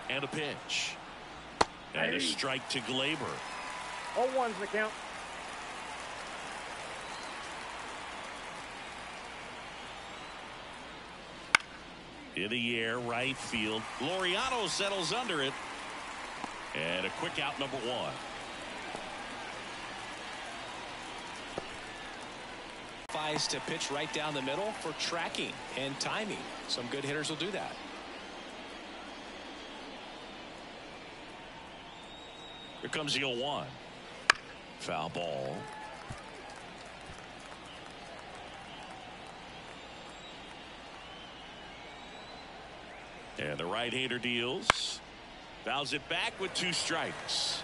And a pitch. And a strike to Gleyber. 0-1's the count. In the air, right field. Laureano settles under it. And a quick out, number 1. Tries to pitch right down the middle for tracking and timing. Some good hitters will do that. Here comes the 0-1. Foul ball. And the right-hander deals. Fouls it back with 2 strikes.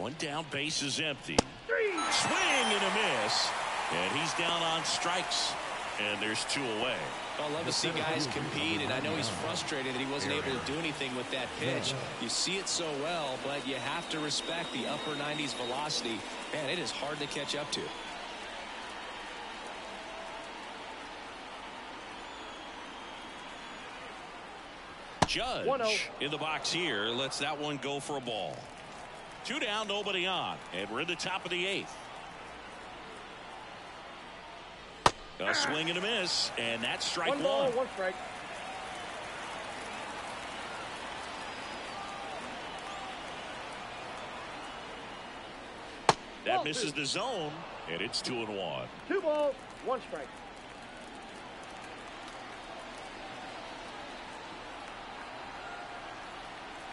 One down, base is empty. Swing and a miss. And he's down on strikes. And there's 2 away. I love to see guys compete, and I know he's frustrated that he wasn't able to do anything with that pitch. You see it so well, but you have to respect the upper 90s velocity. Man, it is hard to catch up to. Judge in the box here lets that one go for a ball. 2 down, nobody on, and we're in the top of the 8th. A swing and a miss, and that's strike 1. 1 ball, 1 strike. That misses the zone, and it's 2-1. 2 balls, 1 strike.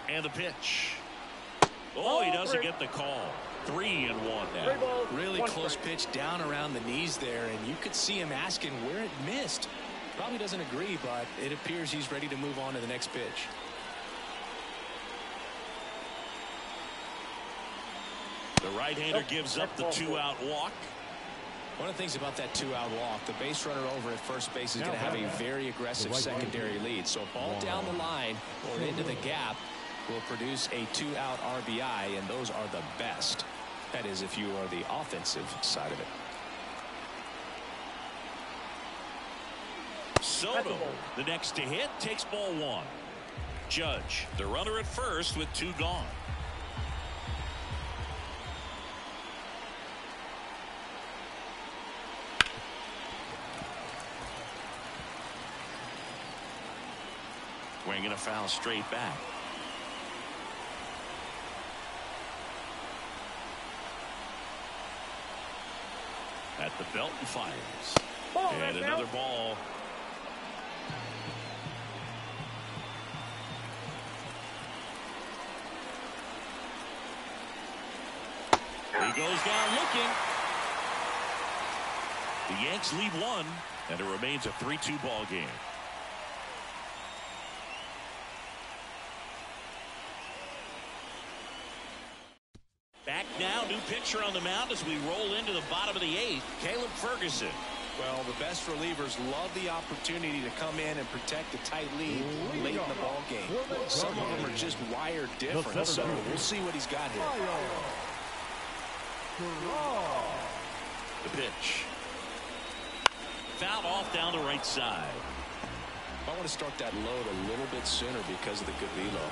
And the pitch. Oh, he doesn't get the call. 3-1 now. 3 balls, really 1 close strike. pitch down around the knees there, and you could see him asking where it missed. Probably doesn't agree, but it appears he's ready to move on to the next pitch. The right-hander gives up the 2-out walk. One of the things about that 2-out walk, the base runner over at first base is going to have a very aggressive secondary lead. So a ball down the line or into the gap will produce a 2-out RBI, and those are the best. That is, if you are the offensive side of it. Soto, the next to hit, takes ball 1. Judge, the runner at first with 2 gone. Swinging a foul straight back. At the belt and fires. Ball, And another ball. He goes down looking. The Yanks lead 1, and it remains a 3-2 ball game. Back now, new pitcher on the mound as we roll into the bottom of the 8th. Caleb Ferguson. Well, the best relievers love the opportunity to come in and protect a tight lead late in the ball game. Some of them are just wired different, so we'll see what he's got here. The pitch. Fouled off down the right side. I want to start that load a little bit sooner because of the good velo.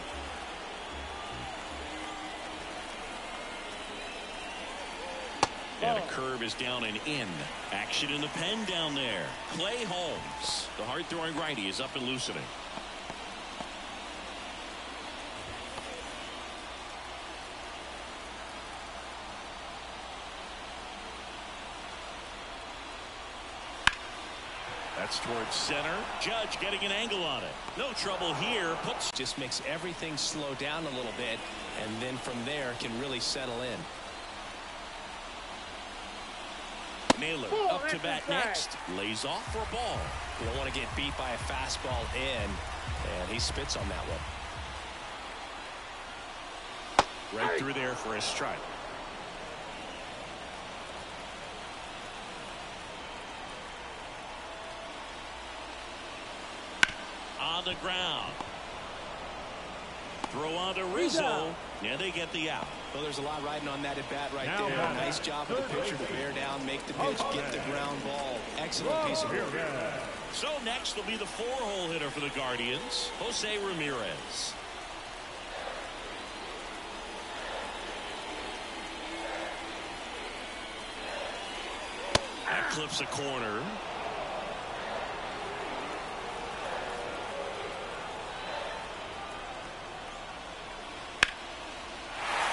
And a curve is down and in. Action in the pen down there. Clay Holmes, the hard-throwing righty, is up and loosening. That's towards center. Judge getting an angle on it. No trouble here. Just makes everything slow down a little bit, and then from there can really settle in. Naylor up to bat next. Lays off for a ball. You don't want to get beat by a fastball in, and he spits on that one. Right through there for a strike. On the ground. Throw on to Rizzo. Yeah, they get the out. Well, there's a lot riding on that at bat right there. Nice job of the pitcher to bear down, make the pitch, get the ground ball. Excellent piece of work. So next will be the 4-hole hitter for the Guardians, Jose Ramirez. That clips a corner.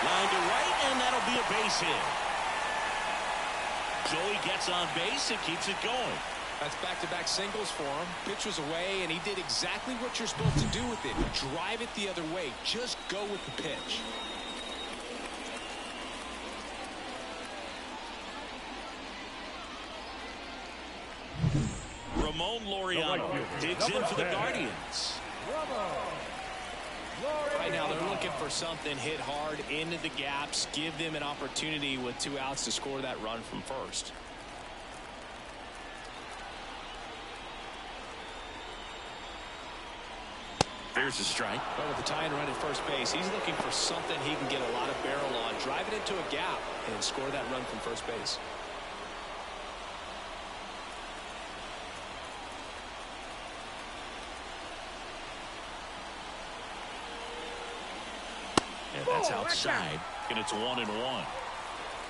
Line to right, and that'll be a base hit. Joey gets on base and keeps it going. That's back-to-back singles for him. Pitch was away, and he did exactly what you're supposed to do with it. Drive it the other way. Just go with the pitch. Ramon Laureano digs in for the Guardians. Right now, they're looking Looking for something, hit hard into the gaps, give them an opportunity with 2 outs to score that run from first. There's a strike. But with the tying run at first base, he's looking for something he can get a lot of barrel on, drive it into a gap, and score that run from first base. And that's outside, and it's 1-1.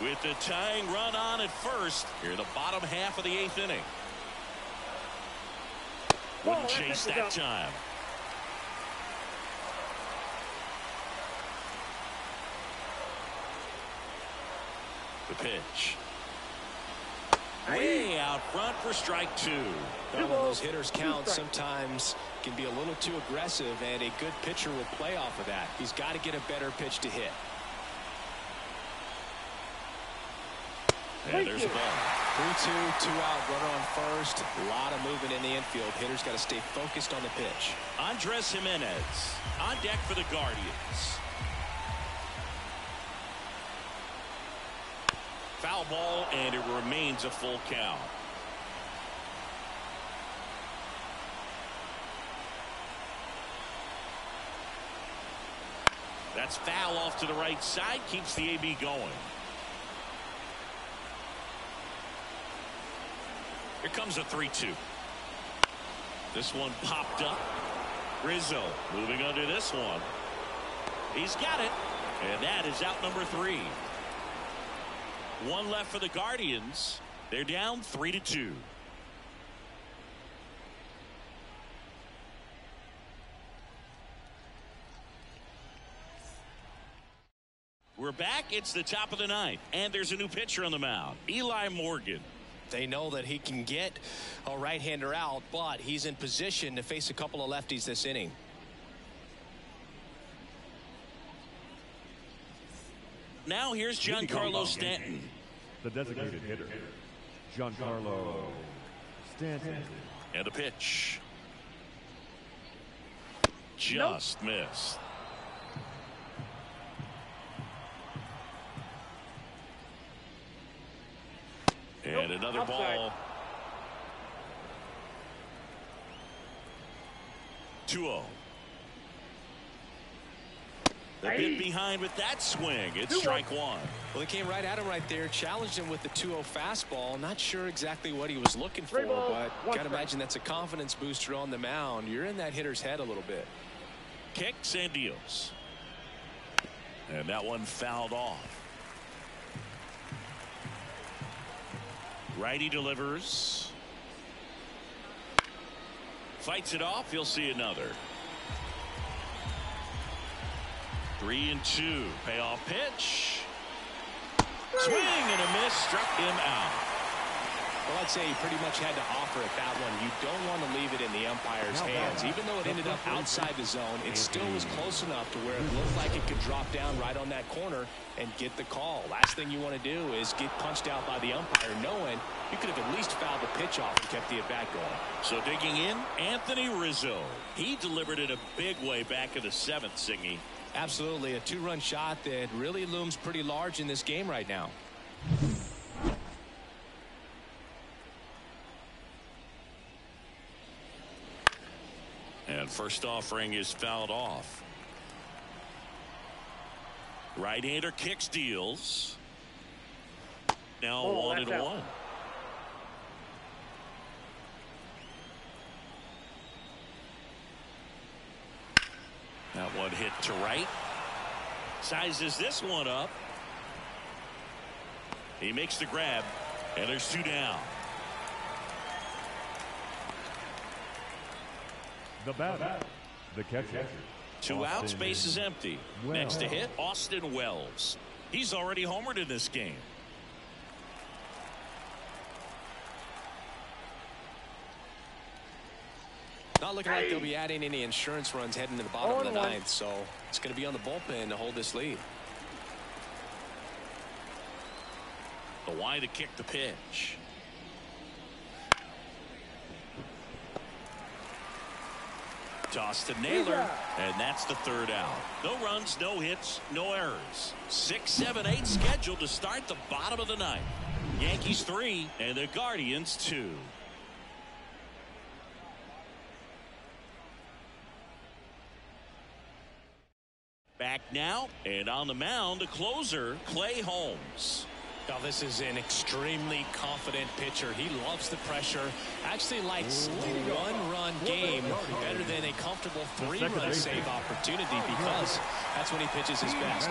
With the tying run on at first, here in the bottom half of the 8th inning. Wouldn't chase that time. The pitch. Way out front for strike 2. Well, those hitters count sometimes can be a little too aggressive, and a good pitcher will play off of that. He's got to get a better pitch to hit. And there's a ball. 3-2, 2-out, runner on first. A lot of movement in the infield. Hitters got to stay focused on the pitch. Andres Jimenez on deck for the Guardians. Foul ball, and it remains a full count. That's foul off to the right side, keeps the AB going. Here comes a 3-2. This one popped up. Rizzo moving under this one. He's got it, and that is out number 3. 1 left for the Guardians. They're down 3-2. We're back. It's the top of the 9th, and there's a new pitcher on the mound, Eli Morgan. They know that he can get a right-hander out, but he's in position to face a couple of lefties this inning. Now here's Giancarlo Stanton. The designated hitter, Giancarlo Stanton. And a pitch. Just missed. And another ball. 2-0. The bit behind with that swing. It's strike 1. Well, they came right at him right there, challenged him with the 2-0 fastball. Not sure exactly what he was looking for, but got to imagine that's a confidence booster on the mound. You're in that hitter's head a little bit. Kicks and deals. And that one fouled off. Righty delivers. Fights it off. He'll see another. 3-2. Payoff pitch. Swing and a miss. Struck him out. Well, I'd say he pretty much had to offer at that one. You don't want to leave it in the umpire's hands. Even though it ended up outside the zone, it still was close enough to where it looked like it could drop down right on that corner and get the call. Last thing you want to do is get punched out by the umpire knowing you could have at least fouled the pitch off and kept the at-bat going. So digging in, Anthony Rizzo. He delivered it a big way back in the 7th, Singy. Absolutely. A 2-run shot that really looms pretty large in this game right now. And first offering is fouled off. Right-hander kicks, deals. Now 1-1. That one hit to right. Sizes this one up. He makes the grab, and there's 2 down. The batter, the catcher. 2 outs, base is empty. Next to hit, Austin Wells. He's already homered in this game. Not looking like they'll be adding any insurance runs heading to the bottom of the 9th, so it's going to be on the bullpen to hold this lead. The Y to kick the pitch. Toss to Naylor, and that's the third out. No runs, no hits, no errors. 6, 7, 8 scheduled to start the bottom of the ninth. Yankees 3 and the Guardians 2. Back now, and on the mound, the closer, Clay Holmes. Now this is an extremely confident pitcher. He loves the pressure. Actually likes the one-run game better than a comfortable 3-run save opportunity because that's when he pitches his best.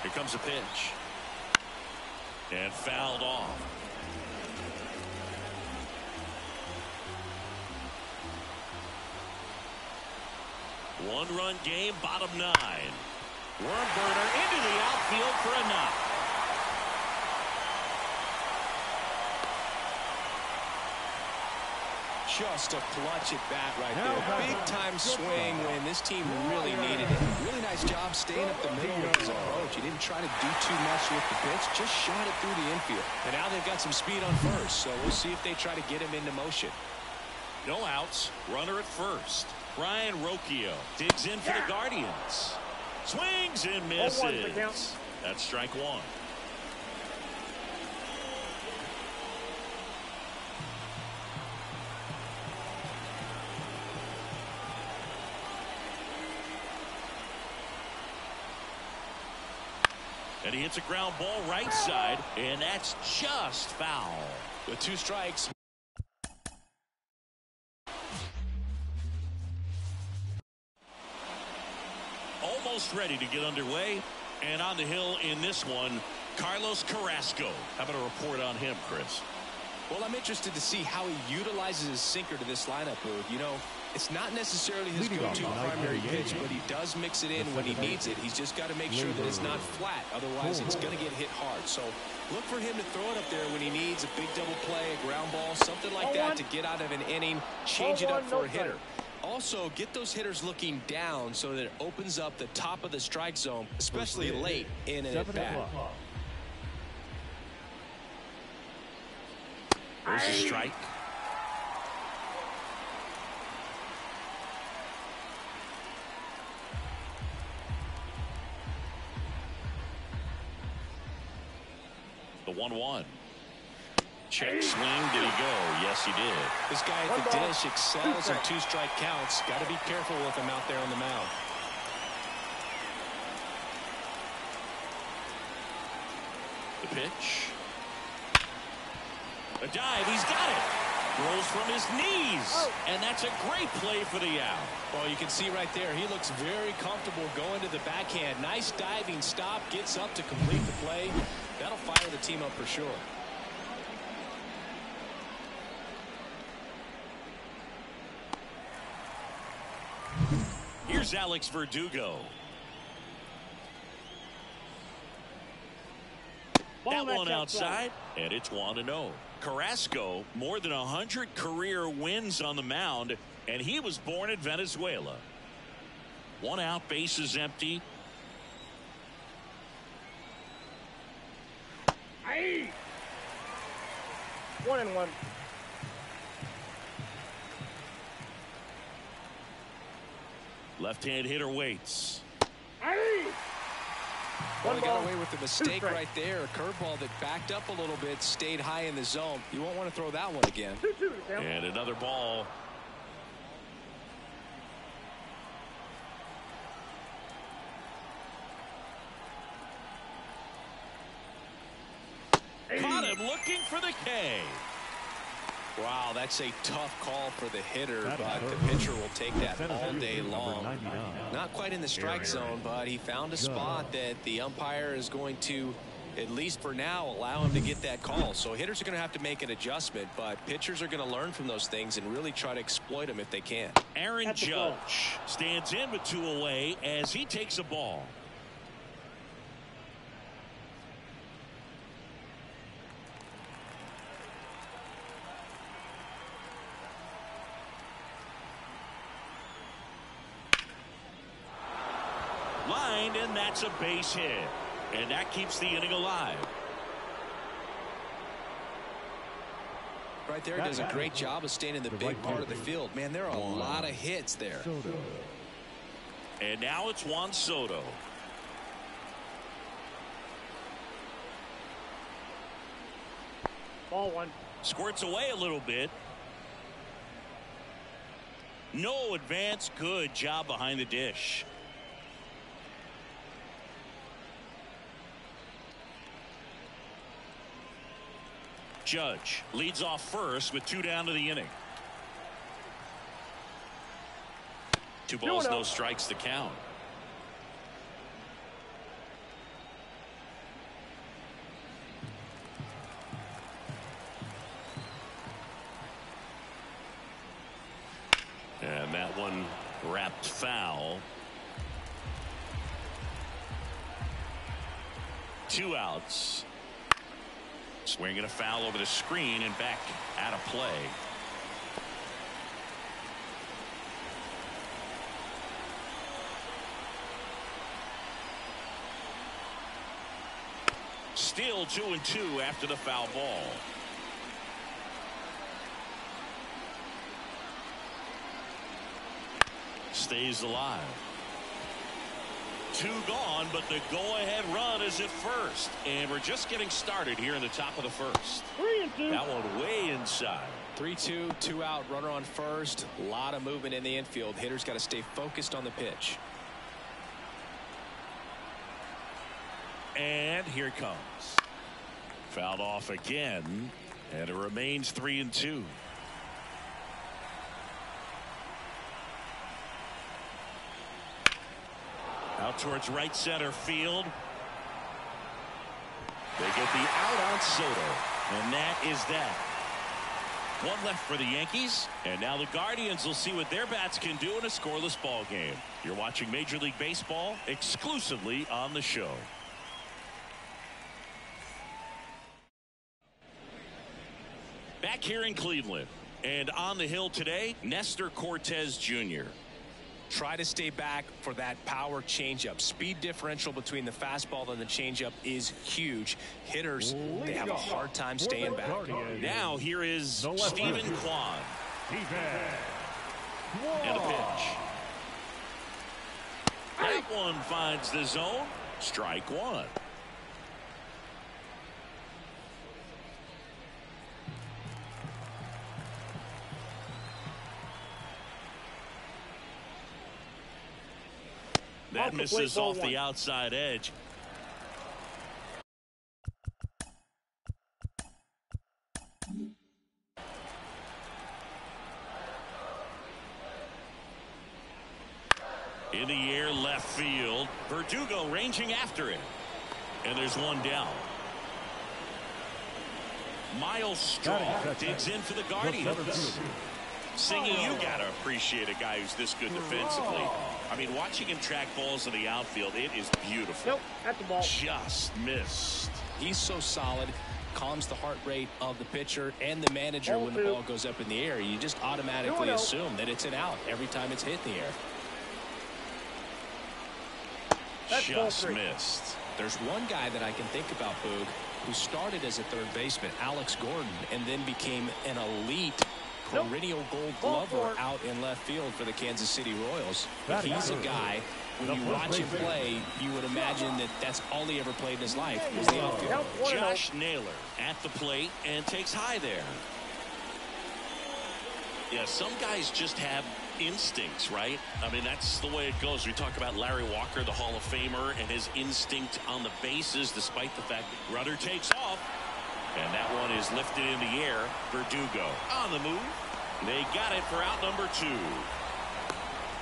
Here comes a pitch. And fouled off. One-run game, bottom 9. Worm burner into the outfield for a knock. Just a clutch at bat right there. Big time swing when this team really needed it. Really nice job staying up the middle with his approach. He didn't try to do too much with the pitch, just shot it through the infield. And now they've got some speed on first, so we'll see if they try to get him into motion. No outs, runner at first. Brian Rocchio digs in for the Guardians. Swings and misses. That's strike 1. And he hits a ground ball right side, and that's just foul. With 2 strikes. Almost ready to get underway, and on the hill in this one, Carlos Carrasco. How about a report on him, Chris? Well, I'm interested to see how he utilizes his sinker to this lineup, Booth. You know, it's not necessarily his go-to primary pitch, but he does mix it in when he needs it. He's just got to make sure that it's not flat. Otherwise, it's going to get hit hard. So look for him to throw it up there when he needs a big double play, a ground ball, something like that to get out of an inning, change it up for a hitter. Also, get those hitters looking down so that it opens up the top of the strike zone, especially late in an at-bat. There's a strike. The 1-1. Check swing. Did he go? Yes, he did. This guy at the dish excels in 2-strike counts. Got to be careful with him out there on the mound. The pitch. A dive. He's got it. Rolls from his knees. And that's a great play for the out. Well, you can see right there, he looks very comfortable going to the backhand. Nice diving stop. Gets up to complete the play. That'll fire the team up for sure. Here's Alex Verdugo. That one outside, and it's 1-0. Carrasco, more than 100 career wins on the mound, and he was born in Venezuela. 1 out, bases empty. Aye. 1-1. Left-hand hitter waits. Aye. Well, he got away with the mistake right there. A curveball that backed up a little bit, stayed high in the zone. You won't want to throw that one again. 2-2. And another ball. Caught him looking for the K. Wow, that's a tough call for the hitter, but the pitcher will take that all day long. Not quite in the strike zone, but he found a spot that the umpire is going to, at least for now, allow him to get that call. So hitters are going to have to make an adjustment, but pitchers are going to learn from those things and really try to exploit them if they can. Aaron Judge stands in with 2 away as he takes a ball. Lined, and that's a base hit. And that keeps the inning alive. right there. He does a great job of staying in the big part of the field. Man, there are a lot of hits there. And now it's Juan Soto. Ball one. Squirts away a little bit. No advance. Good job behind the dish. Judge leads off first with 2 down to the inning. 2 balls, no strikes to count. And that one wrapped foul. 2 outs. Swinging a foul over the screen and back out of play. Still 2-2 after the foul ball. Stays alive. 2 gone, but the go-ahead run is at first. And we're just getting started here in the top of the first. 3-2. That one way inside. 3-2, 2 out, runner on first. A lot of movement in the infield. Hitters got to stay focused on the pitch. And here it comes. Fouled off again. And it remains 3-2. Out towards right center field. They get the out on Soto. And that is that. 1 left for the Yankees. And now the Guardians will see what their bats can do in a scoreless ball game. You're watching Major League Baseball exclusively on the show. Back here in Cleveland. And on the hill today, Nestor Cortez Jr. Try to stay back for that power changeup. Speed differential between the fastball and the changeup is huge. Hitters, they have a hard time staying back. Now here is Stephen Kwan. And a pitch. That one finds the zone. Strike 1. That misses off the outside edge. In the air, left field. Verdugo ranging after it. And there's 1 down. Miles Straw digs in for the Guardians. Singing, you gotta appreciate a guy who's this good defensively. I mean, watching him track balls in the outfield, it is beautiful. Nope, at the ball. Just missed. He's so solid, calms the heart rate of the pitcher and the manager when the ball goes up in the air. You just automatically assume that it's an out every time it's hit in the air. Just missed. There's one guy that I can think about, Boog, who started as a third baseman, Alex Gordon, and then became an elite perennial gold glover out in left field for the Kansas City Royals. But he's a guy, when you watch him play, you would imagine that that's all he ever played in his life was the outfield. Josh Naylor at the plate and takes high there. Yeah, some guys just have instincts, right? I mean, that's the way it goes. We talk about Larry Walker, the Hall of Famer, and his instinct on the bases, despite the fact that Rudder takes off. And that one is lifted in the air. Verdugo on the move. They got it for out number 2.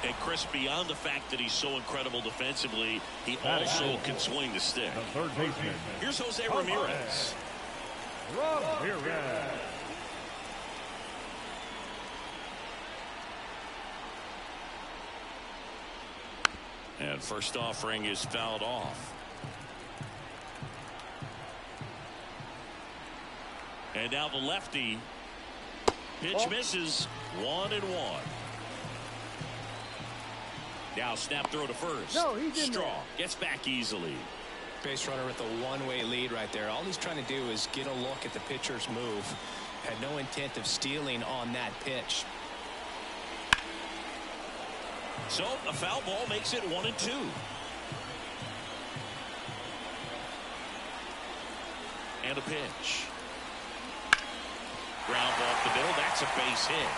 And Chris, beyond the fact that he's so incredible defensively, he also can swing the stick. Here's Jose Ramirez. And first offering is fouled off. And now the lefty. Pitch misses. 1-1. Now snap throw to first. No, he didn't. Straw gets back easily. Base runner with a one-way lead right there. All he's trying to do is get a look at the pitcher's move. Had no intent of stealing on that pitch. So a foul ball makes it 1-2. And a pitch. Ground ball up the middle. That's a base hit.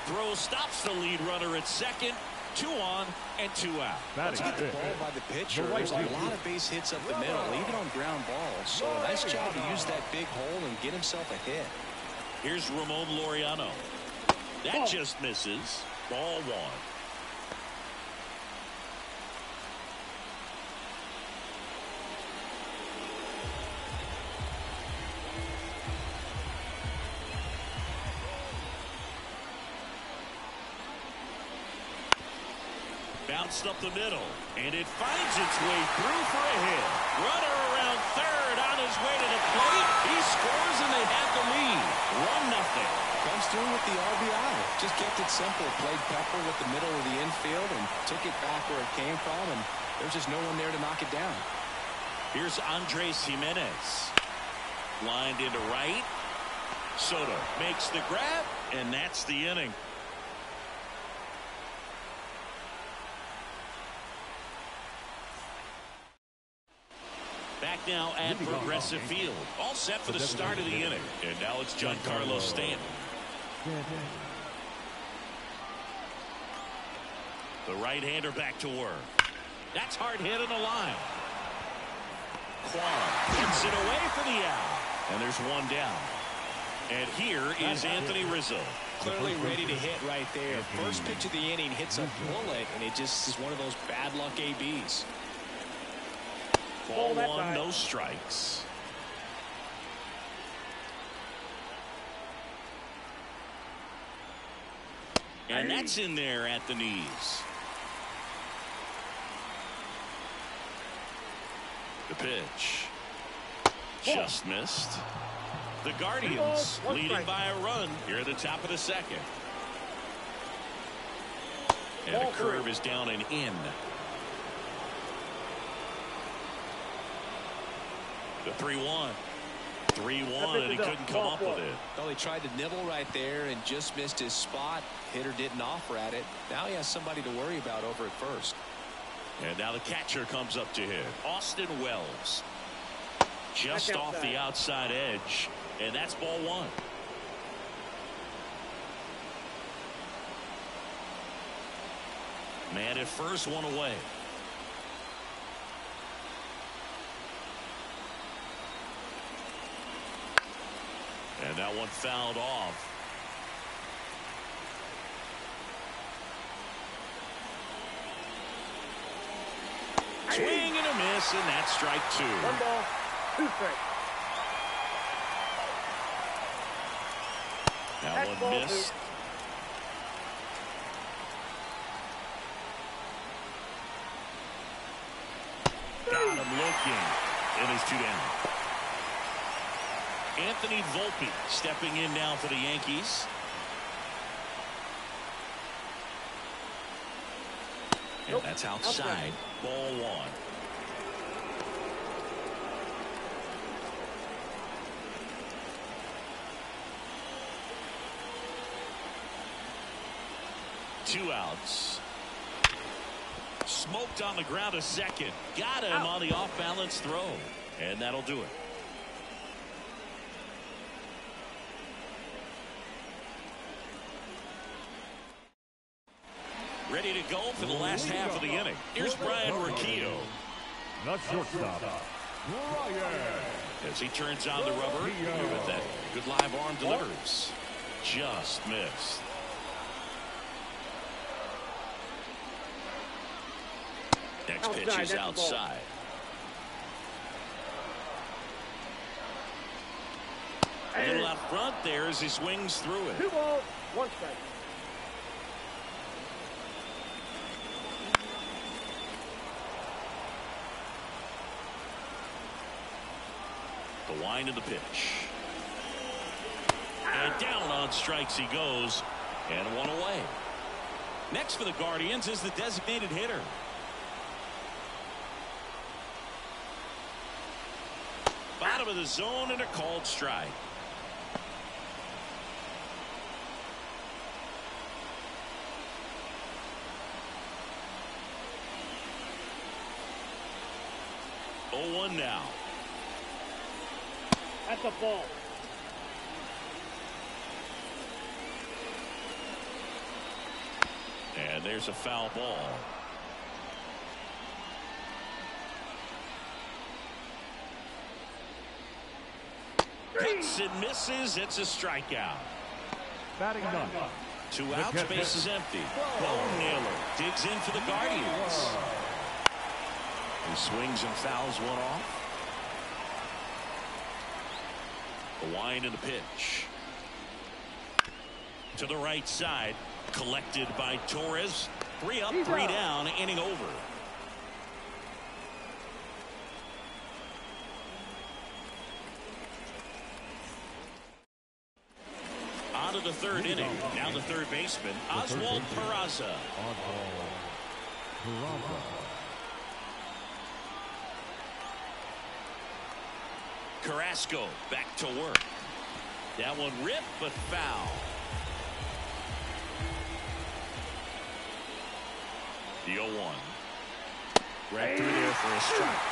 Throw stops the lead runner at second. 2 on and 2 out. Let's get the ball by the pitcher. There's a lot of base hits up the middle, even on ground balls. So a nice job to use that big hole and get himself a hit. Here's Ramon Laureano. That just misses. Ball 1. Bounced up the middle, and it finds its way through for a hit. Runner around third on his way to the plate. He scores, and they have the lead. 1-0. Comes through with the RBI. Just kept it simple. Played Pepper with the middle of the infield and took it back where it came from, and there's just no one there to knock it down. Here's Andres Jimenez. Lined into right. Soto makes the grab, and that's the inning. Back now at Progressive Field. All set for the start of the inning. And now it's Giancarlo Stanton. The right-hander back to work. That's hard hit in the line. Kwan puts it away for the out. And there's 1 down. And here is Anthony Rizzo. Clearly ready to hit right there. First pitch of the inning hits a bullet, and it just is one of those bad luck ABs. Ball 1, no strikes. And that's in there at the knees. The pitch. Just missed. The Guardians leading by a run here at the top of the second. And the curve is down and in. The 3-1. 3-1, and he couldn't come up with it. Well, he tried to nibble right there and just missed his spot. Hitter didn't offer at it. Now he has somebody to worry about over at first. And now the catcher comes up to hit. Austin Wells. Just off the outside edge. And that's ball 1. Man at first, 1 away. And that one fouled off. Swing and a miss, and that's strike 2. 1 ball, 2 strikes. That one missed. Got him looking. And it's 2 down. Anthony Volpe stepping in now for the Yankees. And that's outside. Ball 1. Two outs. Smoked on the ground a second. Got him on the off-balance throw. And that'll do it. Ready to go for the last half of the inning. Here's Brian Riccio. The shortstop, Brian. As he turns on the rubber with that good live arm delivers. Just missed. Next pitch is outside. A little out front there as he swings through it. 2 balls, 1 strike. The wind of the pitch. And down on strikes he goes. And 1 away. Next for the Guardians is the designated hitter. bottom of the zone and a called strike. Oh, 1 now. That's a ball. And there's a foul ball. Hits and misses. It's a strikeout. Batting ninth. 2 outs, base is empty. Bone Naylor digs in for the Guardians. He swings and fouls one off. The wind and the pitch. To the right side. Collected by Torres. 3 up, 3 down, inning over. On to the 3rd inning. Now the 3rd baseman, Oswald Peraza. Carrasco back to work. That one ripped but foul. The 0-1. Right through there for a strike.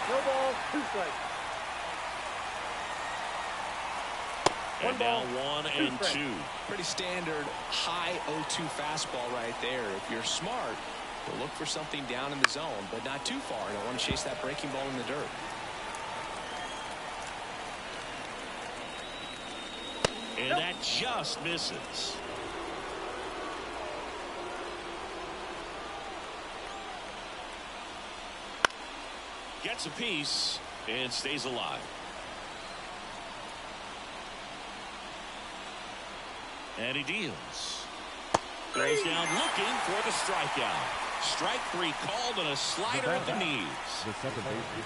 No ball, 2 strikes. And now 1 and 2. Pretty standard high 0-2 fastball right there. If you're smart, you'll look for something down in the zone, but not too far. You don't want to chase that breaking ball in the dirt. And that just misses. Gets a piece and stays alive. And he deals. Goes down looking for the strikeout. Strike 3 called and a slider at the knees.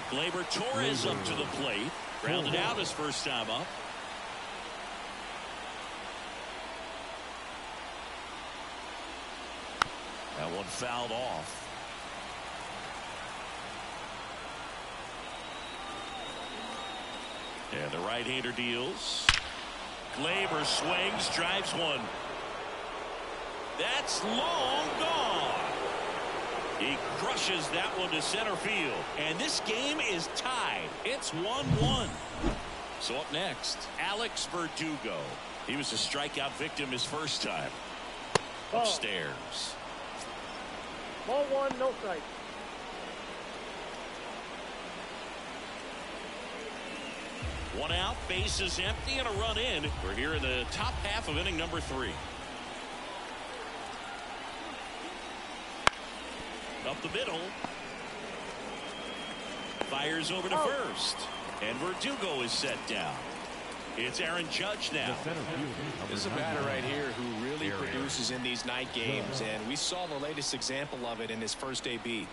Gleyber Torres up to the plate. Grounded out his first time up. That one fouled off. And the right-hander deals. Gleyber swings, drives one. That's long gone. He crushes that one to center field. And this game is tied. It's 1-1. So up next, Alex Verdugo. He was a strikeout victim his first time. Ball. Upstairs. Ball 1, no strike. One out, base is empty, and a run in. We're here in the top half of inning number 3. Up the middle. Fires over to first. And Verdugo is set down. It's Aaron Judge now. This is a batter right here who really produces in these night games, and we saw the latest example of it in his first AB.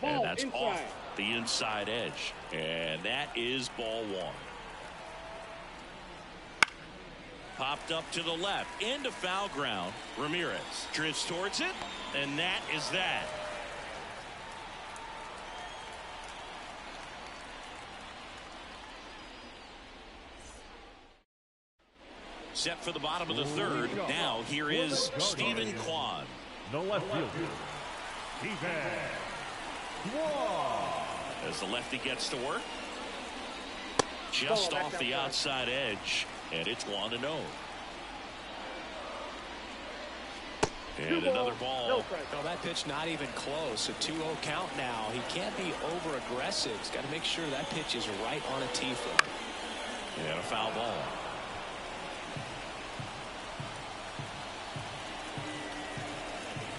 And that's off the inside edge. And that is ball 1. Popped up to the left. Into foul ground. Ramirez drifts towards it. And that is that. Set for the bottom of the 3rd. Now here is Stephen Kwan. No left field. As the lefty gets to work. Just off the outside edge. And it's 1-0. And another ball. No, that pitch not even close. A 2-0 count now. He can't be over aggressive. He's got to make sure that pitch is right on a tee for him. And a foul ball.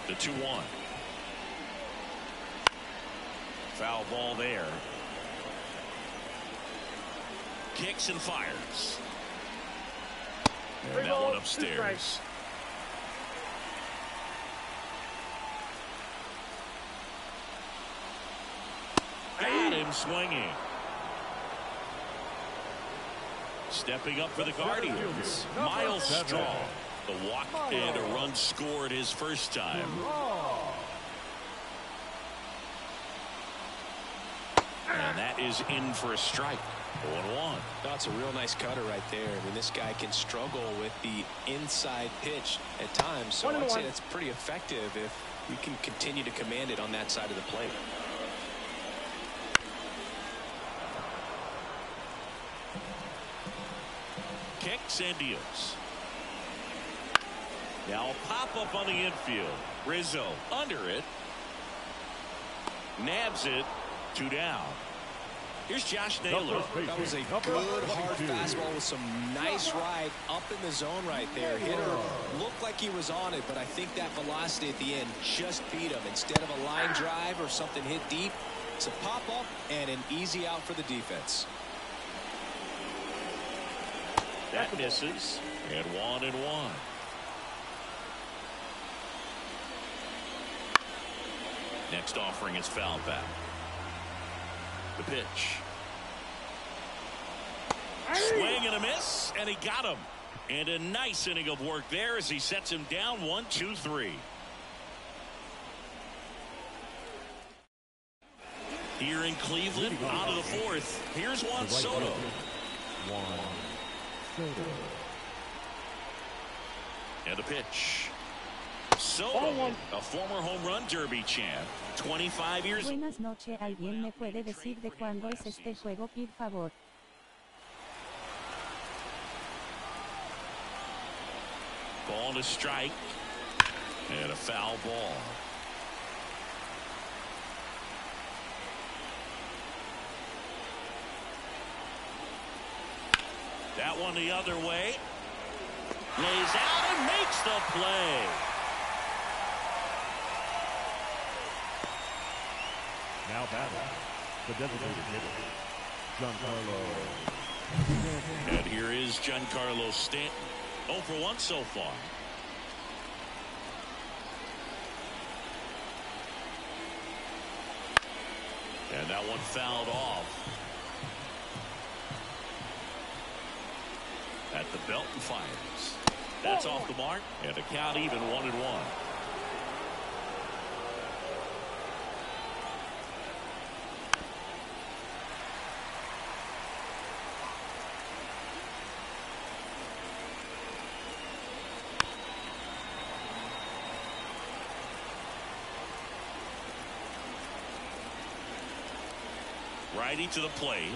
The 2-1. Foul ball there. Kicks and fires. And that one upstairs. Got him swinging. Stepping up for the Guardians, Miles Straw. The walk and a run scored his first time. And is in for a strike. 0-1. That's a real nice cutter right there. I mean, this guy can struggle with the inside pitch at times, so I'd say that's pretty effective if you can continue to command it on that side of the plate. Kicks and deals. Now a pop-up on the infield. Rizzo under it. Nabs it. 2 down. Here's Josh Naylor. That was a good, hard fastball with some nice ride up in the zone right there. Hitter looked like he was on it, but I think that velocity at the end just beat him. Instead of a line drive or something hit deep, it's a pop-up and an easy out for the defense. That misses. And 1-1. Next offering is foul back. The pitch. Swing and a miss, and he got him. And a nice inning of work there as he sets him down 1-2-3. Here in Cleveland, out of the fourth. Here's Juan Soto. And the pitch. Soto, a former home run derby champ, 25 years. Buenas noches, ¿alguien me puede decir de cuándo es este juego, por favor? Ball to strike. And a foul ball. That one the other way. Lays out and makes the play. Now batting, the designated hitter, Giancarlo. And here is Giancarlo Stanton. 0 for 1 so far. And that one fouled off. At the belt and fires. That's off the mark. And the count even 1-1. Righty to the plate.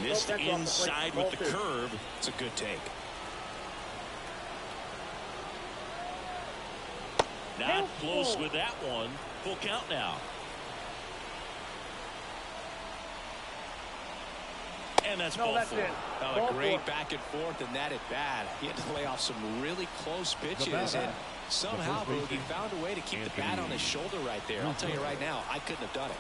Missed inside with the curve. It's a good take. Not close with that one. Full count now. And that's ball four. A great back and forth, and that at bat. He had to lay off some really close pitches, and somehow he found a way to keep the bat on his shoulder right there. I'll tell you right now, I couldn't have done it.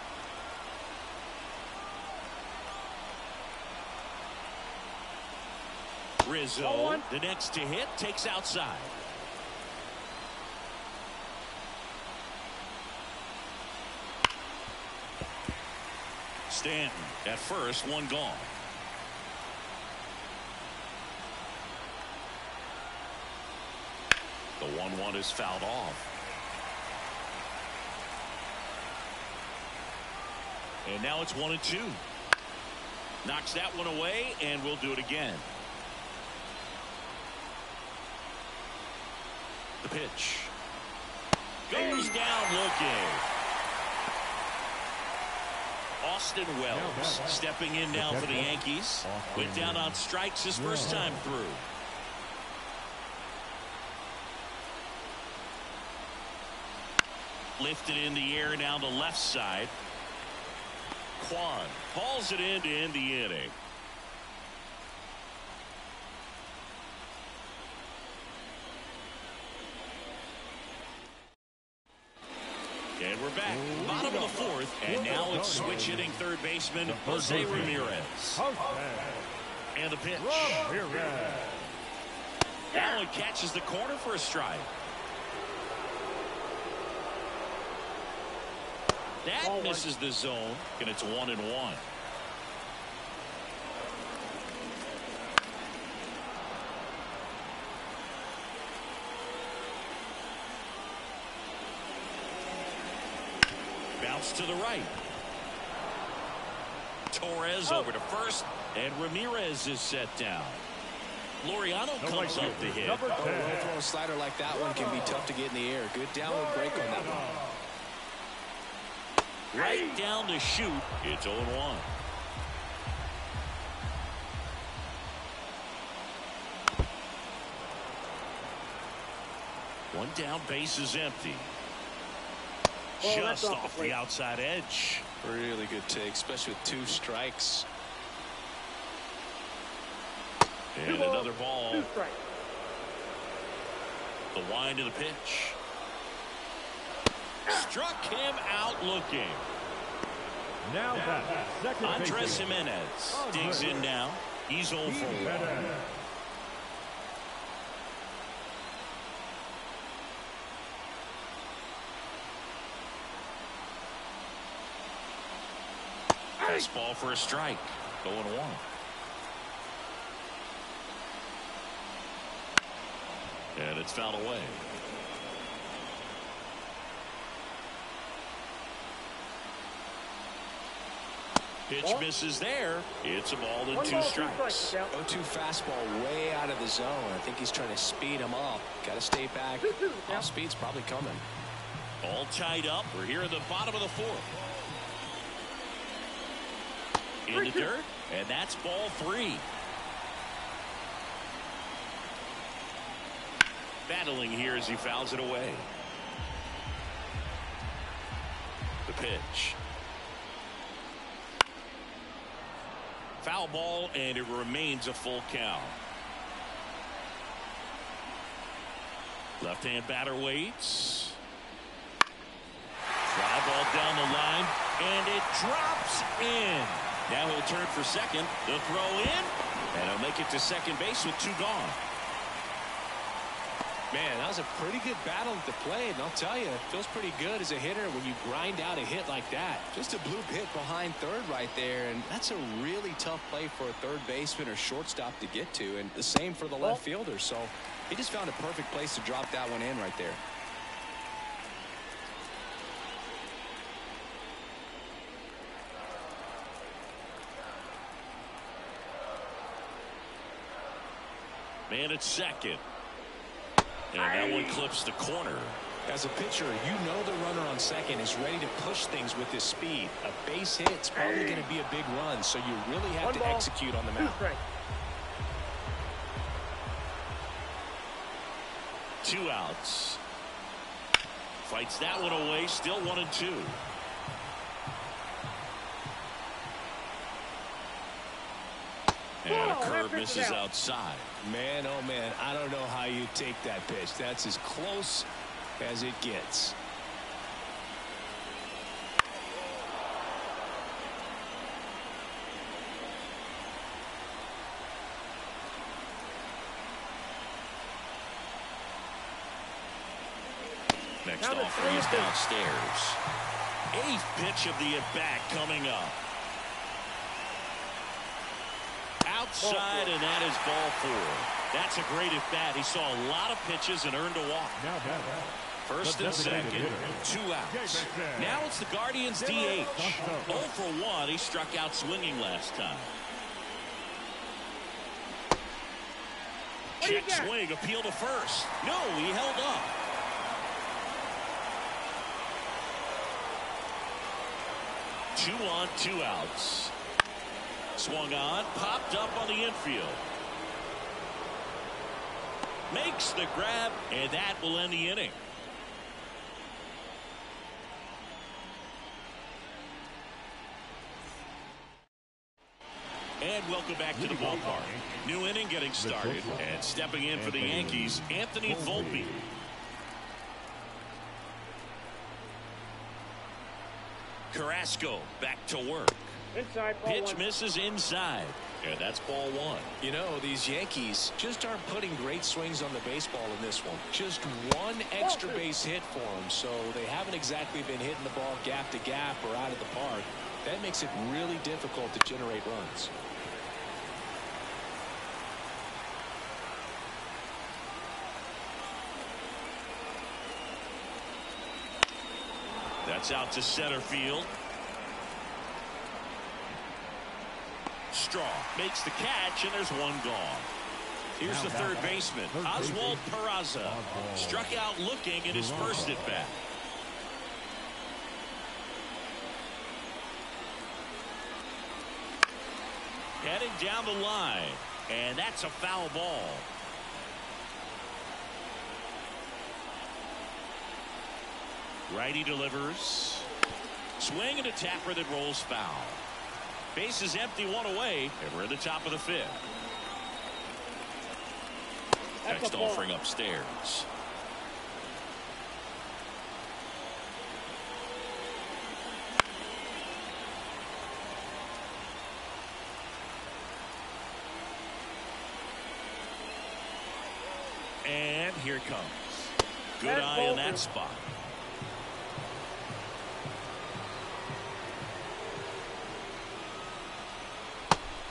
Rizzo, the next to hit, takes outside. Stanton at first, one gone. The 1-1 is fouled off. And now it's 1-2. Knocks that one away, and we'll do it again. The pitch. Goes down looking. Austin Wells stepping in now for the Yankees. Went down on strikes his first time through. Lifted in the air now the left side. Kwan hauls it in to end the inning. And we're back. Bottom of the fourth. And now it's switch hitting third baseman Jose Ramirez. And the pitch. That one catches the corner for a strike. That misses the zone, and it's 1-1. Bounce to the right. Torres over to first, and Ramirez is set down. Laureano comes up to hit. A low-throw slider like that one can be tough to get in the air. Good downward break on that one. Right down to shoot. It's 0-1. One down, base is empty. Just off the outside edge. Really good take, especially with 2 strikes. And another ball. The wind of the pitch. Struck him out looking. Now that second Andres Jimenez digs in now. He's 0 for 1. Fastball for a strike. 0-1. And it's fouled away. Pitch misses there. It's a ball and 2 strikes. 0-2 fastball way out of the zone. I think he's trying to speed him up. Got to stay back. Off speed's probably coming. All tied up. We're here at the bottom of the 4th. In the dirt, and that's ball 3. Battling here as he fouls it away. The pitch. Foul ball, and it remains a full count. Left-hand batter waits. Fly ball down the line, and it drops in. Now he'll turn for second. The throw in, and he'll make it to second base with 2 gone. Man, that was a pretty good battle at the plate, and I'll tell you, it feels pretty good as a hitter when you grind out a hit like that. Just a bloop hit behind third right there, and that's a really tough play for a third baseman or shortstop to get to, and the same for the left fielder. So he just found a perfect place to drop that one in right there. Man at second. And that one clips the corner. As a pitcher, you know the runner on second is ready to push things with his speed. A base hit's probably going to be a big run, so you really have to execute on the mound. 2 outs. Fights that one away. Still 1-2. And a curve misses outside. Man, oh man, I don't know how you take that pitch. That's as close as it gets. Next offering is downstairs. 8th pitch of the at-bat coming up. Outside, and that is ball 4. That's a great at-bat. He saw a lot of pitches and earned a walk. First and second, 2 outs. Now it's the Guardians' DH. 0 for 1. He struck out swinging last time. Check swing, appeal to first. No, he held up. Two on, 2 outs. Swung on, popped up on the infield. Makes the grab, and that will end the inning. And welcome back to the ballpark. New inning getting started, and stepping in for the Yankees, Anthony Volpe. Carrasco back to work. Pitch misses inside. And that's ball 1. You know, these Yankees just aren't putting great swings on the baseball in this one. Just one extra base hit for them, so they haven't exactly been hitting the ball gap to gap or out of the park. That makes it really difficult to generate runs. That's out to center field. Straw makes the catch, and there's one gone. Here's the third baseman, Oswald Peraza. Struck out looking in his first at bat. Heading down the line, and that's a foul ball. Righty delivers. Swing and a tapper that rolls foul. Base is empty, one away, and we're at the top of the fifth. Next offering upstairs. And here it comes. Good eye on that spot.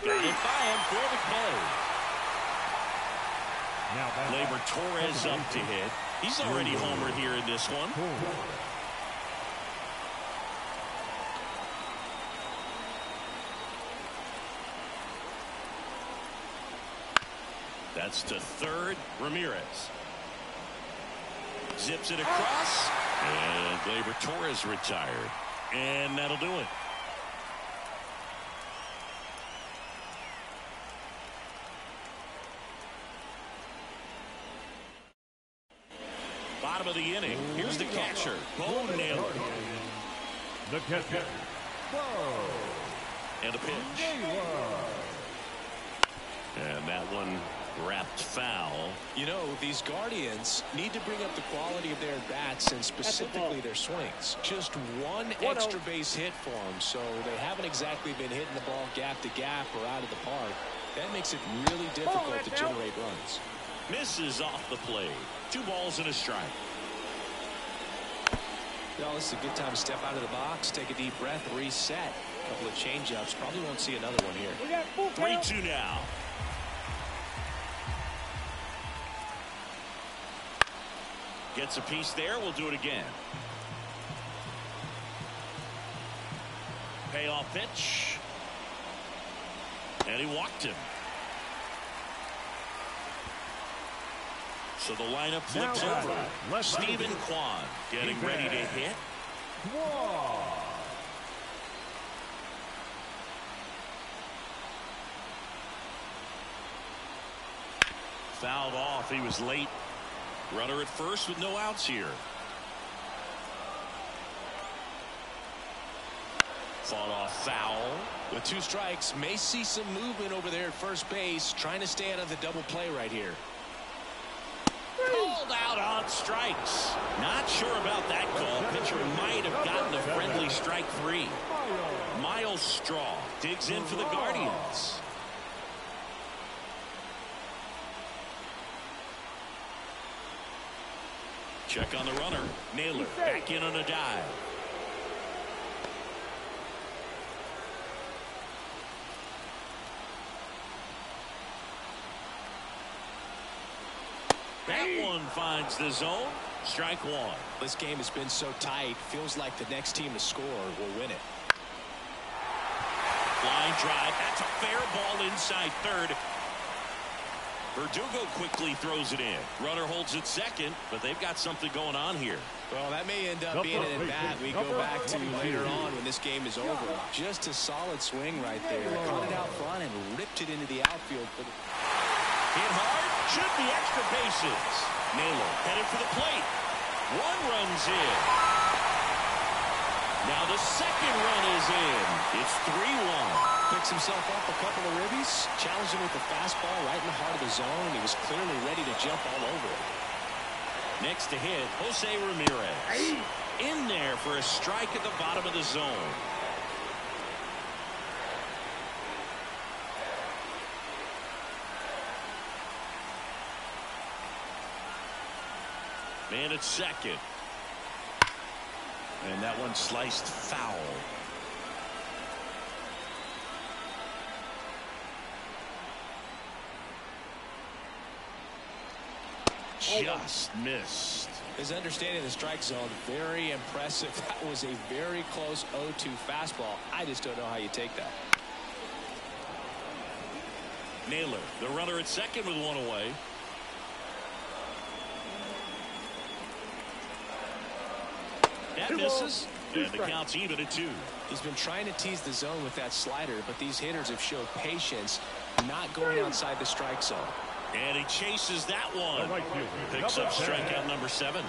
Got it by him for the play. Labor Torres up to hit. He's already homered here in this one. That's to third. Ramirez zips it across, and Labor Torres retired, and that'll do it. Bottom of the inning. Here's the catcher, Bo Naylor. The catcher, Bo. And a pitch. And that one wrapped foul. You know, these Guardians need to bring up the quality of their bats and specifically their swings. Just one extra base hit for them, so they haven't exactly been hitting the ball gap to gap or out of the park. That makes it really difficult to generate runs. Misses off the plate. 2 balls and a strike. Well, this is a good time to step out of the box, take a deep breath, reset. A couple of changeups. Probably won't see another one here. 3-2 now. Gets a piece there. We'll do it again. Payoff pitch. And he walked him. So the lineup flips over. Stephen Kwan getting ready to hit. Fouled off. He was late. Runner at first with no outs here. Fought off foul. With 2 strikes, may see some movement over there at first base, trying to stay out of the double play right here. Called out on strikes. Not sure about that call. Pitcher might have gotten a friendly strike 3. Miles Straw digs in for the Guardians. Check on the runner. Naylor back in on a dive. That one finds the zone. Strike 1. This game has been so tight. Feels like the next team to score will win it. Line drive. That's a fair ball inside third. Verdugo quickly throws it in. Runner holds it second, but they've got something going on here. Well, that may end up being an at-bat we go back to later on when this game is over. Just a solid swing right there. Caught it out front and ripped it into the outfield. Hit hard. Should be extra bases. Naylor headed for the plate. 1 run's in. Now the second run is in. It's 3-1. Picks himself up a couple of ribbies. Challenged him with the fastball right in the heart of the zone. He was clearly ready to jump all over it. Next to hit, Jose Ramirez. In there for a strike at the bottom of the zone. Man at second. And that one sliced foul. Just missed. His understanding of the strike zone, very impressive. That was a very close 0-2 fastball. I just don't know how you take that. Naylor, the runner at second with one away. That misses, and the count's even at 2. He's been trying to tease the zone with that slider, but these hitters have showed patience, not going outside the strike zone. And he chases that one. Picks up strikeout number 7.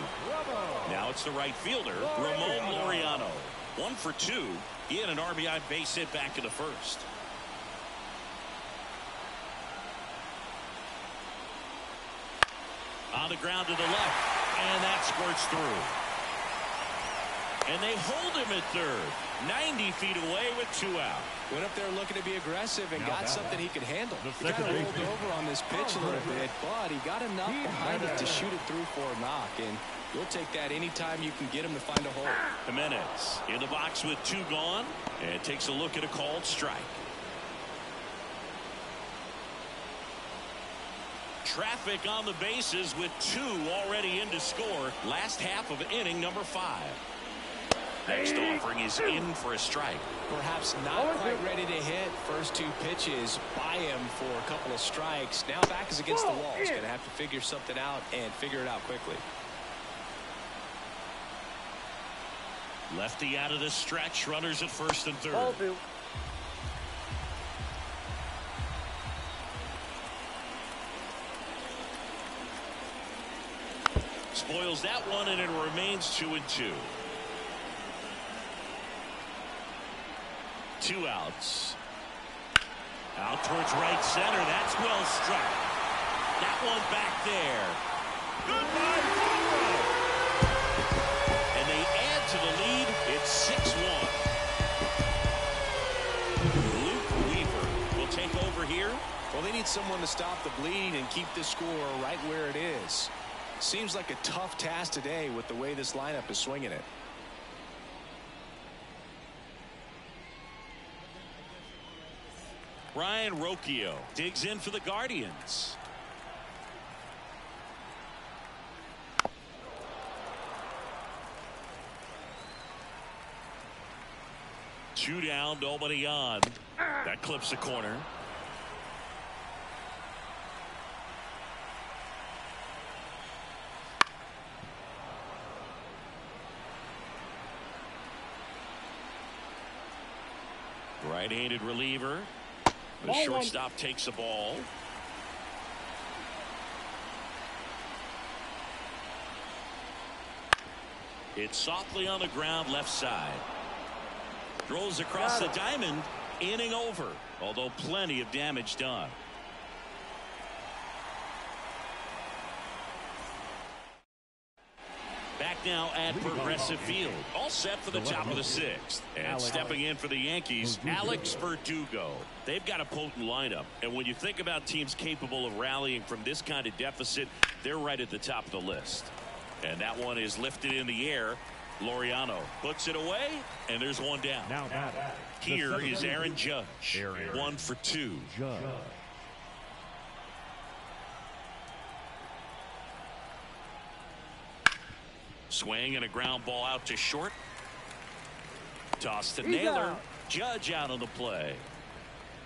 Now it's the right fielder, Ramon Laureano. 1 for 2. He had an RBI base hit back in the first. On the ground to the left, and that squirts through. And they hold him at third, 90 feet away with 2 out. Went up there looking to be aggressive and got something he could handle. He kind of rolled over on this pitch a little bit, but he got enough behind it to shoot it through for a knock. And you'll take that anytime you can get him to find a hole. Jimenez in the box with 2 gone, and takes a look at a called strike. Traffic on the bases with 2 already in to score. Last half of inning number 5. Next offering is in for a strike. Perhaps not quite ready to hit. First 2 pitches by him for a couple of strikes. Now back is against the wall. He's going to have to figure something out and figure it out quickly. Lefty out of the stretch. Runners at first and third. Spoils that one, and it remains 2-2. 2 outs. Out towards right center. That's well struck. That one back there. Goodbye, and they add to the lead. It's 6-1. Luke Weaver will take over here. Well, they need someone to stop the bleed and keep the score right where it is. Seems like a tough task today with the way this lineup is swinging it. Ryan Rocchio digs in for the Guardians. Two down, nobody on. That clips the corner. Right-handed reliever. The shortstop takes the ball. It's softly on the ground left side. Throws across the diamond. Inning over, although plenty of damage done. Back now at Progressive Field. All set for the top of the 6th. And stepping in for the Yankees, Alex Verdugo. They've got a potent lineup. And when you think about teams capable of rallying from this kind of deficit, they're right at the top of the list. And that one is lifted in the air. Laureano puts it away, and there's one down. Here is Aaron Judge. 1 for 2. Swing and a ground ball out to short. Toss to Naylor. Judge out on the play.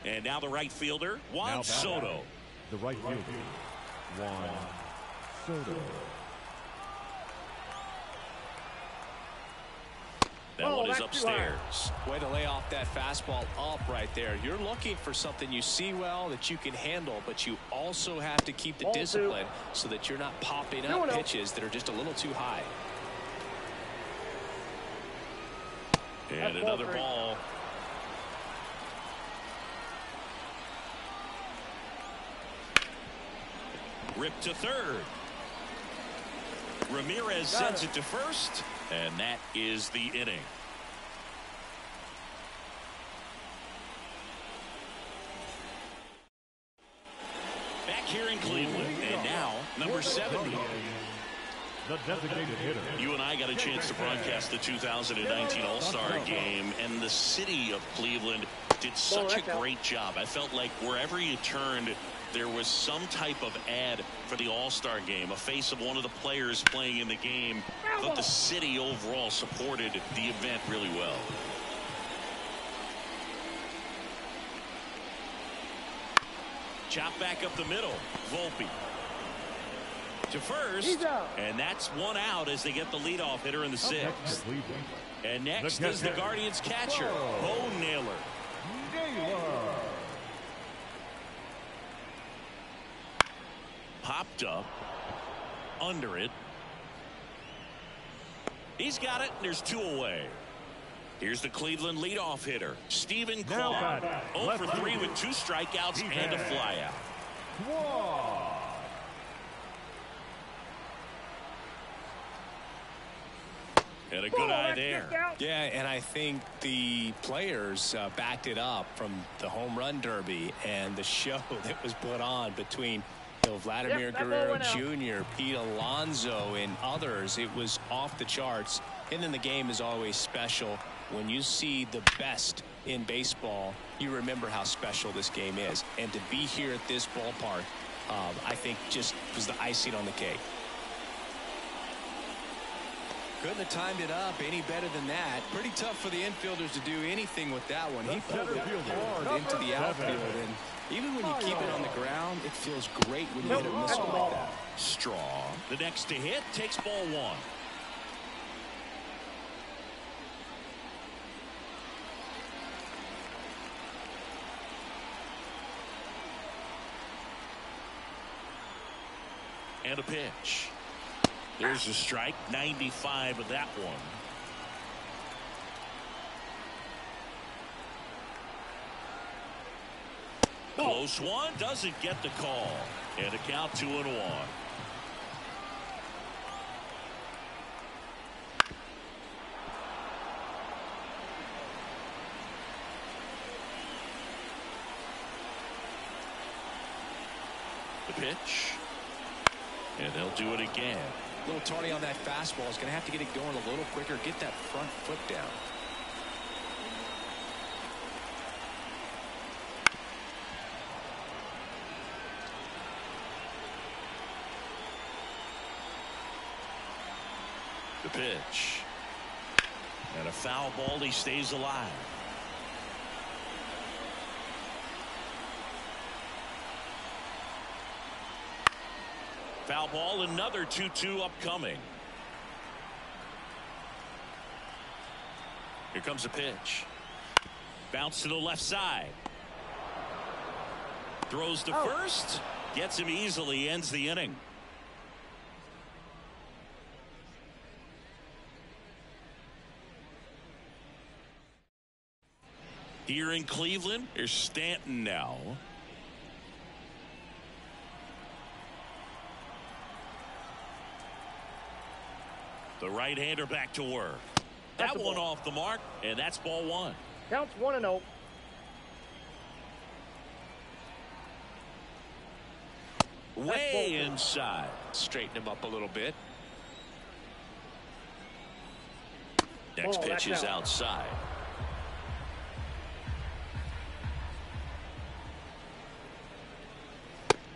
And now the right fielder, Juan Soto. The right fielder, Juan Soto. That one is upstairs. Way to lay off that fastball up right there. You're looking for something you see well that you can handle, but you also have to keep the discipline so that you're not popping up pitches that are just a little too high. And another ball. Ripped to third. Ramirez sends it to first, and that is the inning. Back here in Cleveland, and now number 70. The designated hitter. You and I got a chance to broadcast the 2019 All-Star Game, and the city of Cleveland did such a great job. I felt like wherever you turned, there was some type of ad for the All-Star Game, a face of one of the players playing in the game. I thought the city overall supported the event really well. Chop back up the middle. Volpe to first, He's out. and that's one out as they get the leadoff hitter in the sixth. And next is the Guardians catcher, Bo Naylor. Popped up under it. He's got it, and there's 2 away. Here's the Cleveland leadoff hitter, Stephen Kwan. 0 for 3 with 2 strikeouts and a flyout. And a good eye there. Yeah, and I think the players backed it up from the home run derby and the show that was put on between Vladimir Guerrero Jr., Pete Alonso, and others. It was off the charts. And then the game is always special. When you see the best in baseball, you remember how special this game is. And to be here at this ballpark, I think just was the icing on the cake. Couldn't have timed it up any better than that. Pretty tough for the infielders to do anything with that one. He pulled it hard into the outfield, and even when you keep it on the ground, it feels great when you hit a missile like that. Straw, the next to hit, takes ball 1. And a pitch. There's a strike, 95 of that one. Close one, doesn't get the call. And a count 2-1. The pitch. And they'll do it again. A little tardy on that fastball. Is going to have to get it going a little quicker. Get that front foot down. The pitch. And a foul ball. He stays alive. Foul ball, another 2-2 upcoming. Here comes a pitch. Bounce to the left side. Throws to first. Gets him easily, ends the inning. Here in Cleveland, there's Stanton now. The right-hander back to work. That one off the mark, and that's ball 1. Counts 1-0. Way inside. Straighten him up a little bit. Next pitch is outside.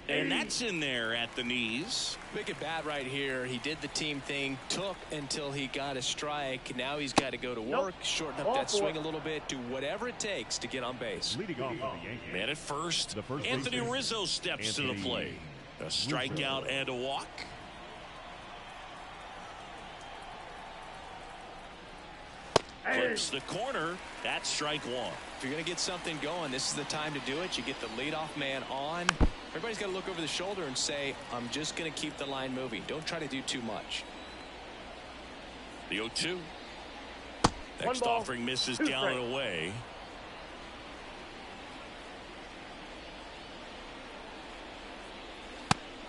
And that's in there at the knees. Big at bat right here. He did the team thing, took until he got a strike. Now he's got to go to work, shorten up that swing a little bit, do whatever it takes to get on base. Leading off for the Yankees. Man at first, Anthony Rizzo steps to the plate. A strikeout and a walk. Clips the corner. That's strike 1. If you're going to get something going, this is the time to do it. You get the leadoff man on. Everybody's got to look over the shoulder and say, I'm just going to keep the line moving. Don't try to do too much. The 0-2. Next offering misses down and away.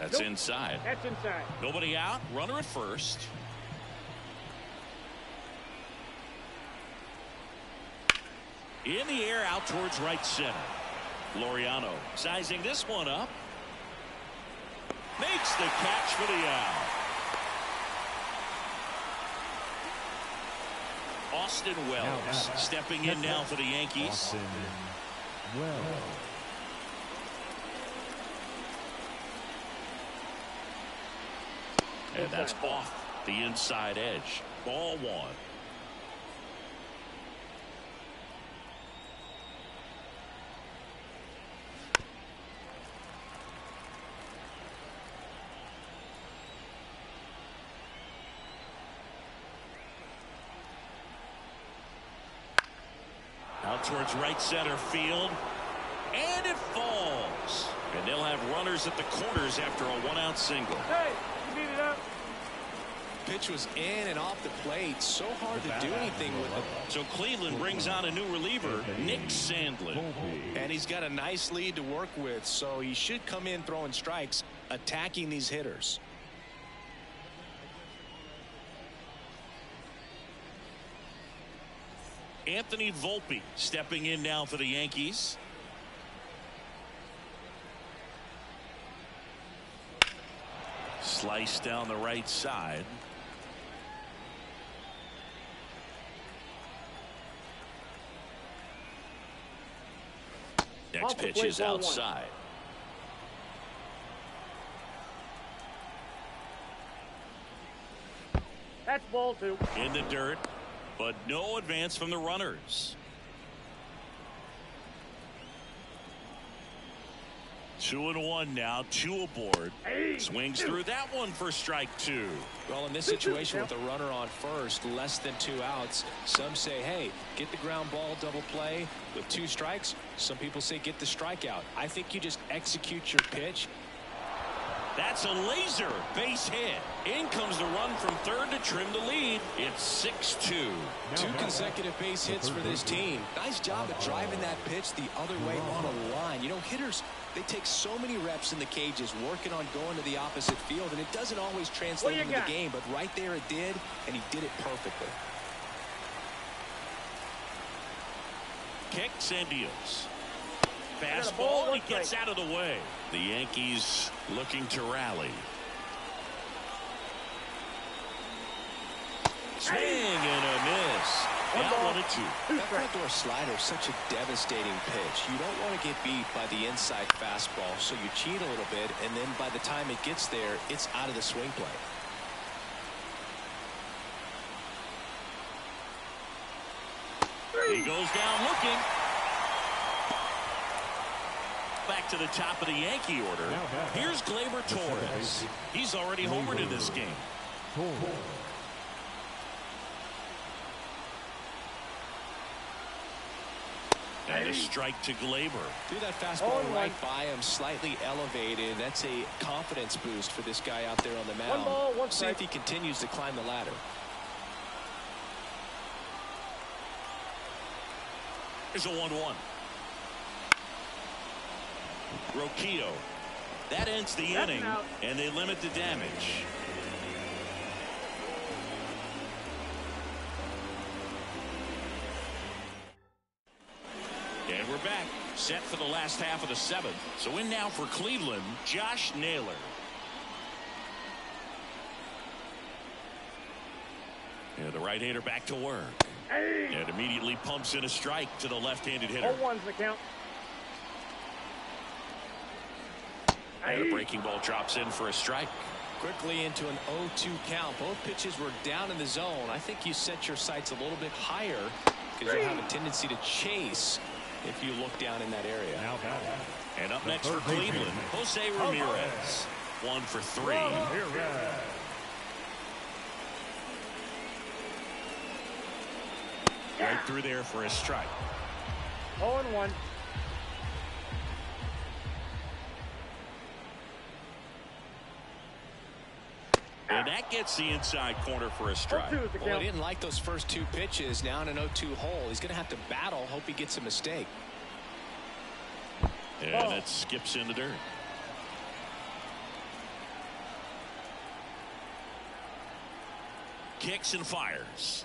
That's inside. That's inside. Nobody out. Runner at first. In the air out towards right center. Laureano sizing this one up. Makes the catch for the out. Austin Wells stepping in now for the Yankees. Austin Wells. And that's off the inside edge. Ball 1. out towards right center field. And it falls. And they'll have runners at the corners after a one-out single. Hey, you beat it up. Pitch was in and off the plate. So hard to do anything with it. So Cleveland brings on a new reliever, Nick Sandlin. And he's got a nice lead to work with, so he should come in throwing strikes, attacking these hitters. Anthony Volpe stepping in now for the Yankees. Slice down the right side. Next pitch is outside. That's ball 2. In the dirt, but no advance from the runners. 2-1 now, 2 aboard. Swings through that one for strike 2. Well, in this situation with a runner on first, less than 2 outs, some say, hey, get the ground ball double play with 2 strikes. Some people say get the strikeout. I think you just execute your pitch. That's a laser base hit. In comes the run from third to trim the lead. It's 6-2. 2 consecutive base hits for this team. Nice job of driving that pitch the other way on a line. You know, hitters, they take so many reps in the cages working on going to the opposite field, and it doesn't always translate into the game, but right there it did, and he did it perfectly. Kicks and deals. Fastball, he gets out of the way. The Yankees looking to rally. Swing and a miss. Now 1-2. That front door slider is such a devastating pitch. You don't want to get beat by the inside fastball, so you cheat a little bit, and then by the time it gets there, it's out of the swing play. He goes down looking. Back to the top of the Yankee order. Here's Gleyber Torres. He's already homered in this game. And a strike to Gleyber. Threw that fastball right by him, slightly elevated. That's a confidence boost for this guy out there on the mound. 1 ball, 1 See strike. if he continues to climb the ladder. Here's a 1-1. Roquillo. That ends the inning, and they limit the damage. And we're back, set for the last half of the 7th. So in now for Cleveland, Josh Naylor. And the right-hander back to work. And immediately pumps in a strike to the left-handed hitter. 0-1's the count. And a breaking ball drops in for a strike. Quickly into an 0-2 count. Both pitches were down in the zone. I think you set your sights a little bit higher because you have a tendency to chase if you look down in that area. And up next for Cleveland, Jose Ramirez. 1 for 3. Right through there for a strike. 0-1. And that gets the inside corner for a strike. Well, he didn't like those first 2 pitches. Now in an 0-2 hole. He's going to have to battle. Hope he gets a mistake. And it skips in the dirt. Kicks and fires.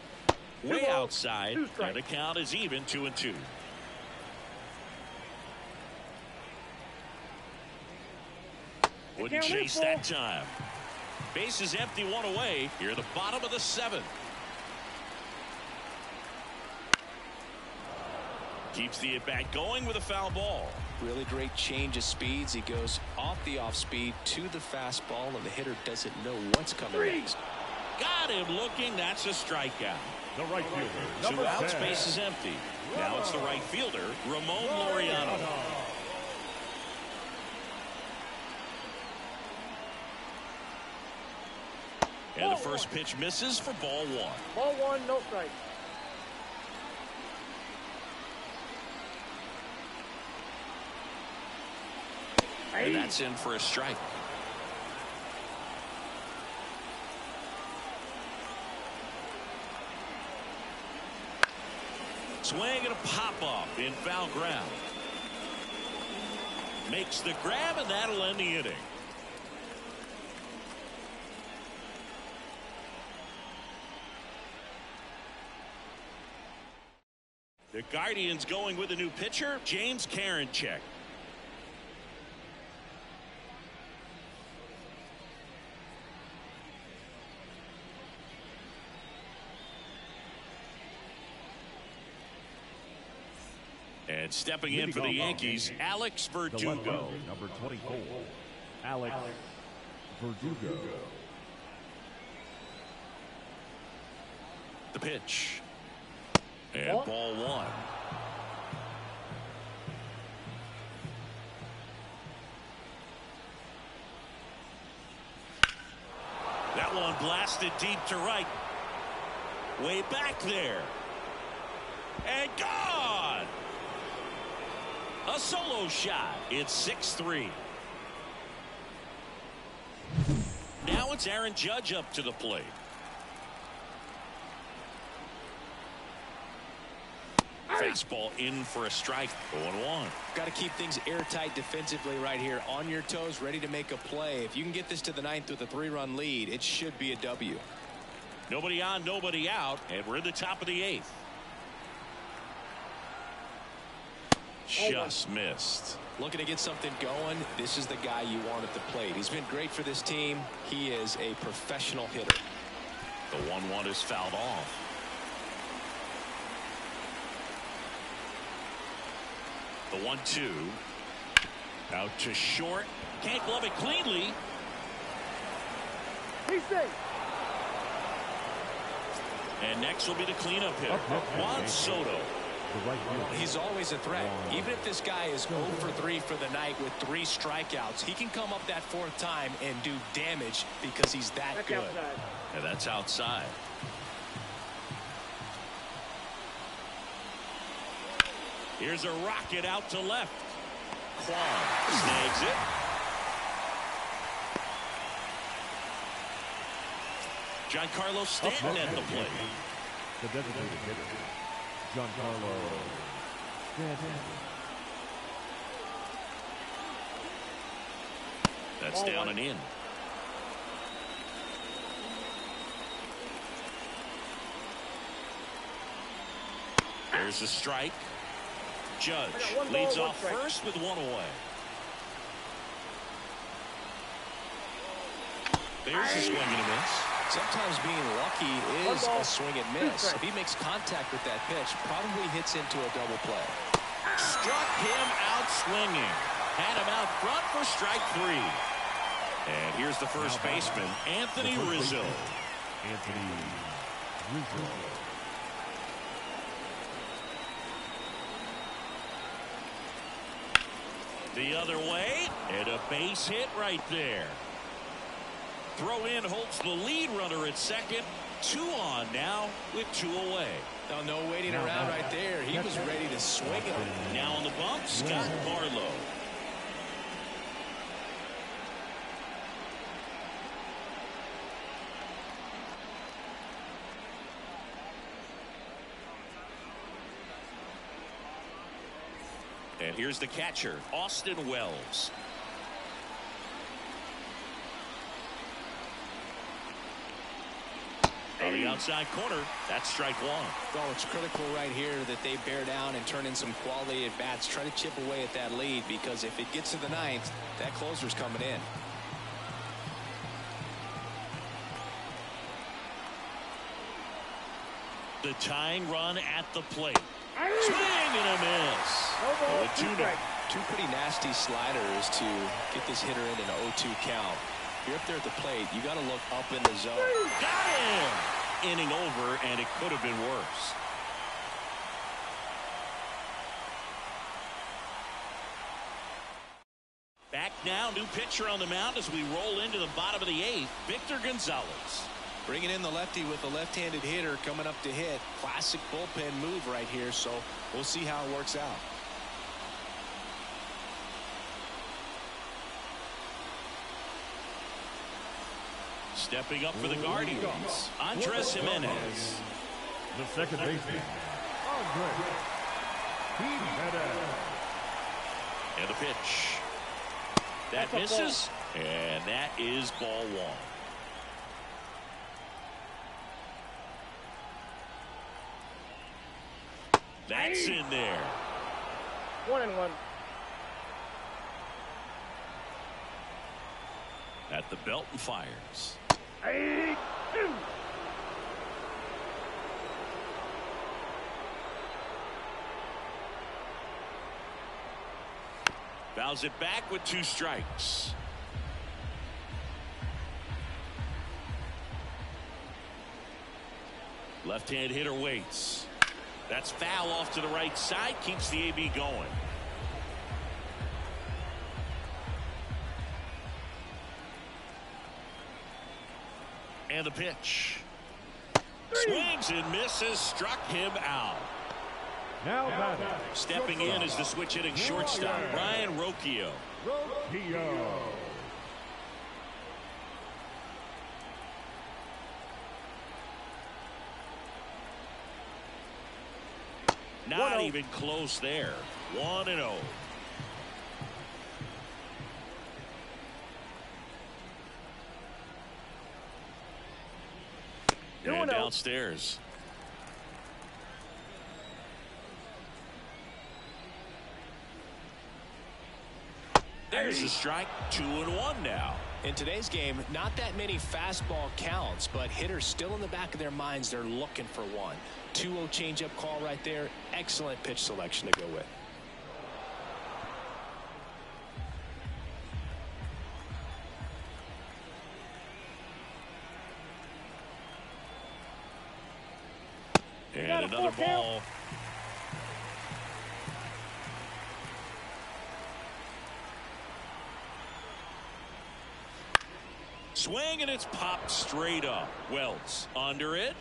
Way outside. And the count is even, 2-2. Wouldn't chase that time. Base is empty, 1 away. Here at the bottom of the 7th. Keeps the at-bat going with a foul ball. Really great change of speeds. He goes off the off-speed to the fastball, and the hitter doesn't know what's coming next. Got him looking. That's a strikeout. The right fielder. 2 outs, base is empty. Now it's the right fielder, Ramon Laureano. And the first pitch misses for ball 1. Ball 1, no strike. And that's in for a strike. Swing and a pop-up in foul ground. Makes the grab, and that'll end the inning. The Guardians going with a new pitcher, James Karinchak. And stepping in for the Yankees, Alex Verdugo. Number 24, Alex Verdugo. The pitch. And ball one. That one blasted deep to right. Way back there. And gone. A solo shot. It's 6-3. Now it's Aaron Judge up to the plate. Fastball in for a strike. 0-1. Got to keep things airtight defensively right here. On your toes, ready to make a play. If you can get this to the ninth with a 3-run lead, it should be a W. Nobody on, nobody out, and we're in the top of the eighth. Just missed. Looking to get something going. This is the guy you want at the plate. He's been great for this team. He is a professional hitter. The 1-1 is fouled off. The 1-2. Out to short. Can't glove it cleanly. He's safe. And next will be the cleanup hitter, Juan Soto. He's always a threat. Even if this guy is 0 for 3 for the night with 3 strikeouts, he can come up that 4th time and do damage because he's that good. Outside. And that's outside. Here's a rocket out to left. Kwan snags it. Giancarlo Stanton at the plate. The designated hitter, Giancarlo Stanton. That's down and in. There's a strike. Judge leads off first with 1 away. There's a swing and a miss. Sometimes being lucky is a swing and miss. If he makes contact with that pitch, probably hits into a double play. Struck him out swinging. Had him out front for strike 3. And here's the first baseman, Anthony Rizzo. Anthony Rizzo. The other way, and a base hit right there. Throw in holds the lead runner at second. 2 on now with 2 away. Oh, no waiting around right there. He was ready to swing it. Now on the bump, Scott Barlow. And here's the catcher, Austin Wells. On the outside corner, that's strike 1. Oh, it's critical right here that they bear down and turn in some quality at bats. Try to chip away at that lead, because if it gets to the 9th, that closer's coming in. The tying run at the plate. Swing and a miss. 0-2 now. 2 pretty nasty sliders to get this hitter in an 0-2 count. If you're up there at the plate, you got to look up in the zone. Got him. Inning over, and it could have been worse. Back now, new pitcher on the mound as we roll into the bottom of the 8th, Victor Gonzalez. Bringing in the lefty with the left-handed hitter coming up to hit. Classic bullpen move right here, so we'll see how it works out. Stepping up for the Guardians, Andres Jimenez. The second baseman, Andres Jimenez. And the pitch. That misses, and that is ball one. That's in there. 1-1. At the belt and fires. 8-2. Fouls it back with 2 strikes. Left-hand hitter waits. That's foul off to the right side. Keeps the AB going. And the pitch. Swings and misses. Struck him out. Now batting. Stepping in is the switch hitting shortstop, Brian Rocchio. Rocchio. Not even close there. 1-0. And downstairs. There's a strike. 2-1 now. In today's game, not that many fastball counts, but hitters still in the back of their minds, they're looking for one. 2-0 changeup call right there. Excellent pitch selection to go with. And another ball. Swing, and it's popped straight up. Wells under it.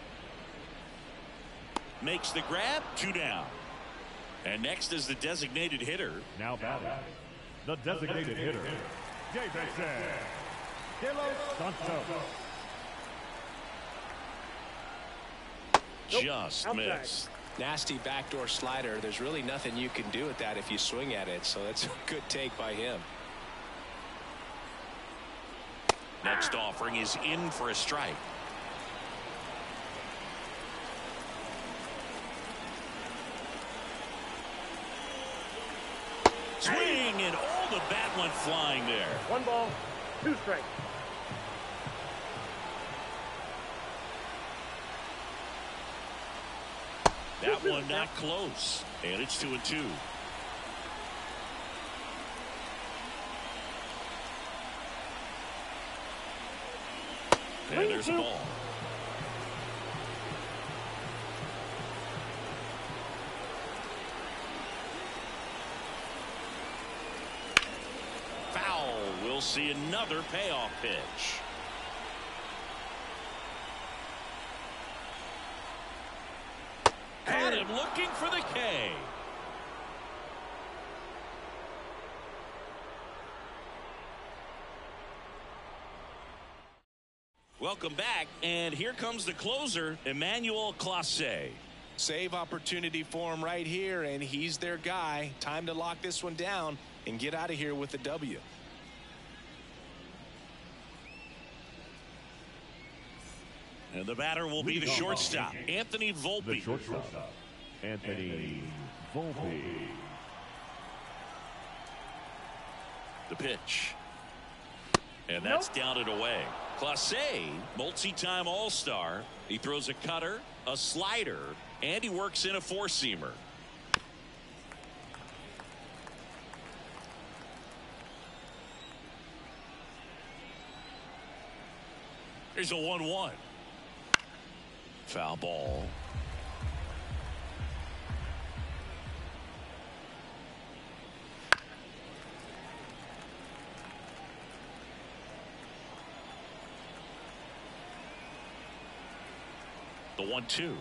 Makes the grab. 2 down. And next is the designated hitter. Now batting. The designated hitter, Davidson De Los Santos. Just missed. Nasty backdoor slider. There's really nothing you can do with that if you swing at it. So that's a good take by him. Next offering is in for a strike. Swing, and all the bat went flying there. 1 ball, 2 strikes. That one not close. And it's 2-2. And there's the ball. Foul. We'll see another payoff pitch. Caught him looking for the K. Welcome back, and here comes the closer, Emmanuel Clase. Save opportunity for him right here, and he's their guy. Time to lock this one down and get out of here with the W. And the batter will be the shortstop, Anthony Volpe. The shortstop, Anthony Volpe. The pitch. And that's down and away. Clase, multi-time All-Star. He throws a cutter, a slider, and he works in a 4-seamer. Here's a 1-1. Foul ball. The 1-2.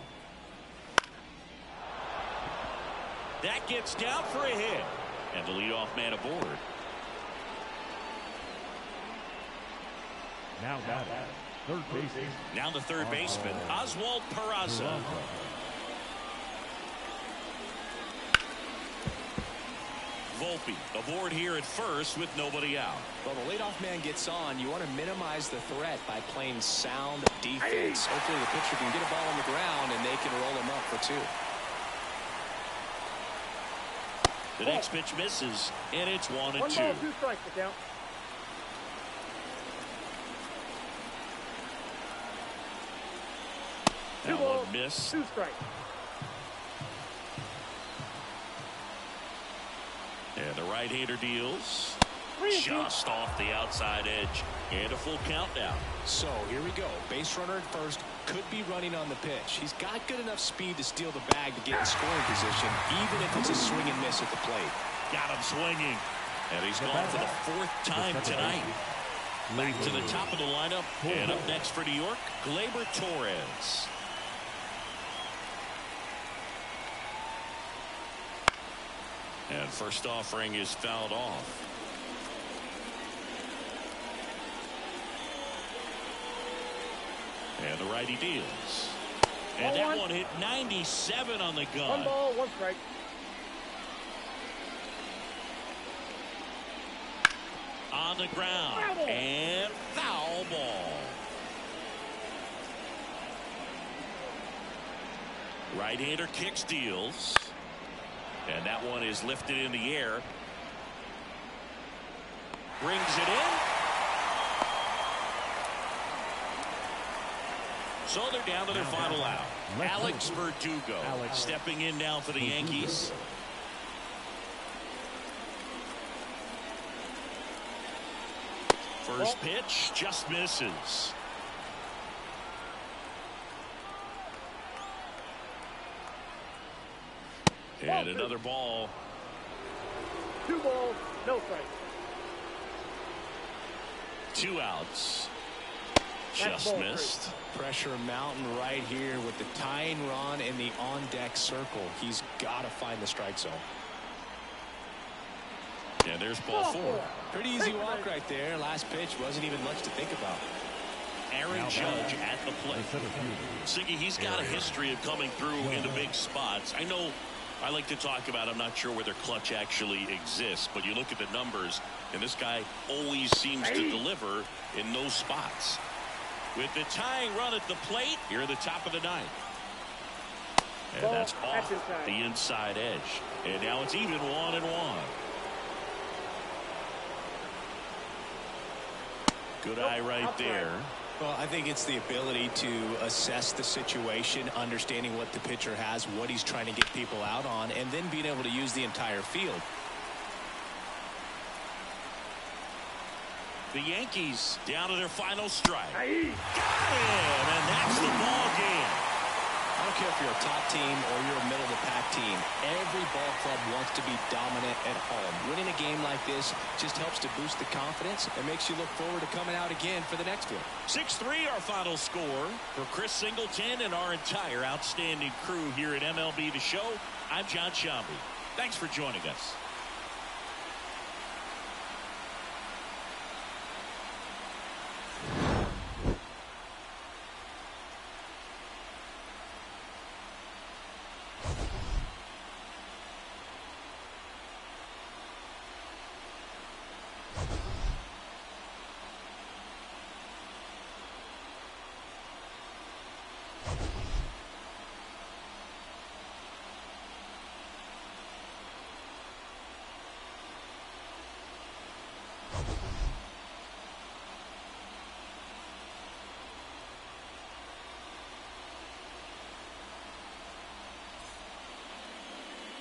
That gets down for a hit. And the leadoff man aboard. Now batting. Third baseman. Now the third baseman, Oswald Peraza. Volpe aboard here at first with nobody out. Well, the leadoff man gets on. You want to minimize the threat by playing sound defense. Hopefully the pitcher can get a ball on the ground and they can roll him up for 2. The next pitch misses, and it's 1-2. 1 ball, 2 strikes to count. That one missed. 2 strikes. And the right-hander deals just off the outside edge, and a full count now. So here we go. Base runner at first, could be running on the pitch. He's got good enough speed to steal the bag to get in scoring position, even if it's a swing and miss at the plate. Got him swinging, and he's gone for the 4th time tonight. Back to the top of the lineup, and up next for New York, Gleyber Torres. And first offering is fouled off. And the righty deals. And that one hit 97 on the gun. 1 ball, 1 strike. On the ground. And foul ball. Right-hander kicks, deals. And that one is lifted in the air. Brings it in. So they're down to their final out. Alex Verdugo stepping in now for the Yankees. First pitch just misses. And another ball. 2 balls, no strikes. 2 outs. Just missed. Pressure mountain right here with the tying run in the on-deck circle. He's got to find the strike zone. And there's ball 4. Pretty easy walk right there. Last pitch wasn't even much to think about. Aaron Judge at the plate. Siggy, he's got a history of coming through in the big spots. I know I like to talk about, I'm not sure whether clutch actually exists, but you look at the numbers, and this guy always seems to deliver in those spots. With the tying run at the plate, here at the top of the 9th. And that's off the inside edge. And now it's even 1-1. Good eye right there. Well, I think it's the ability to assess the situation, understanding what the pitcher has, what he's trying to get people out on, and then being able to use the entire field. The Yankees down to their final strike. Got him, and that's the ball game. I don't care if you're a top team or you're a middle-of-the-pack team. Every ball club wants to be dominant at home. Winning a game like this just helps to boost the confidence and makes you look forward to coming out again for the next one. 6-3 our final score. For Chris Singleton and our entire outstanding crew here at MLB The Show, I'm John Shambi. Thanks for joining us.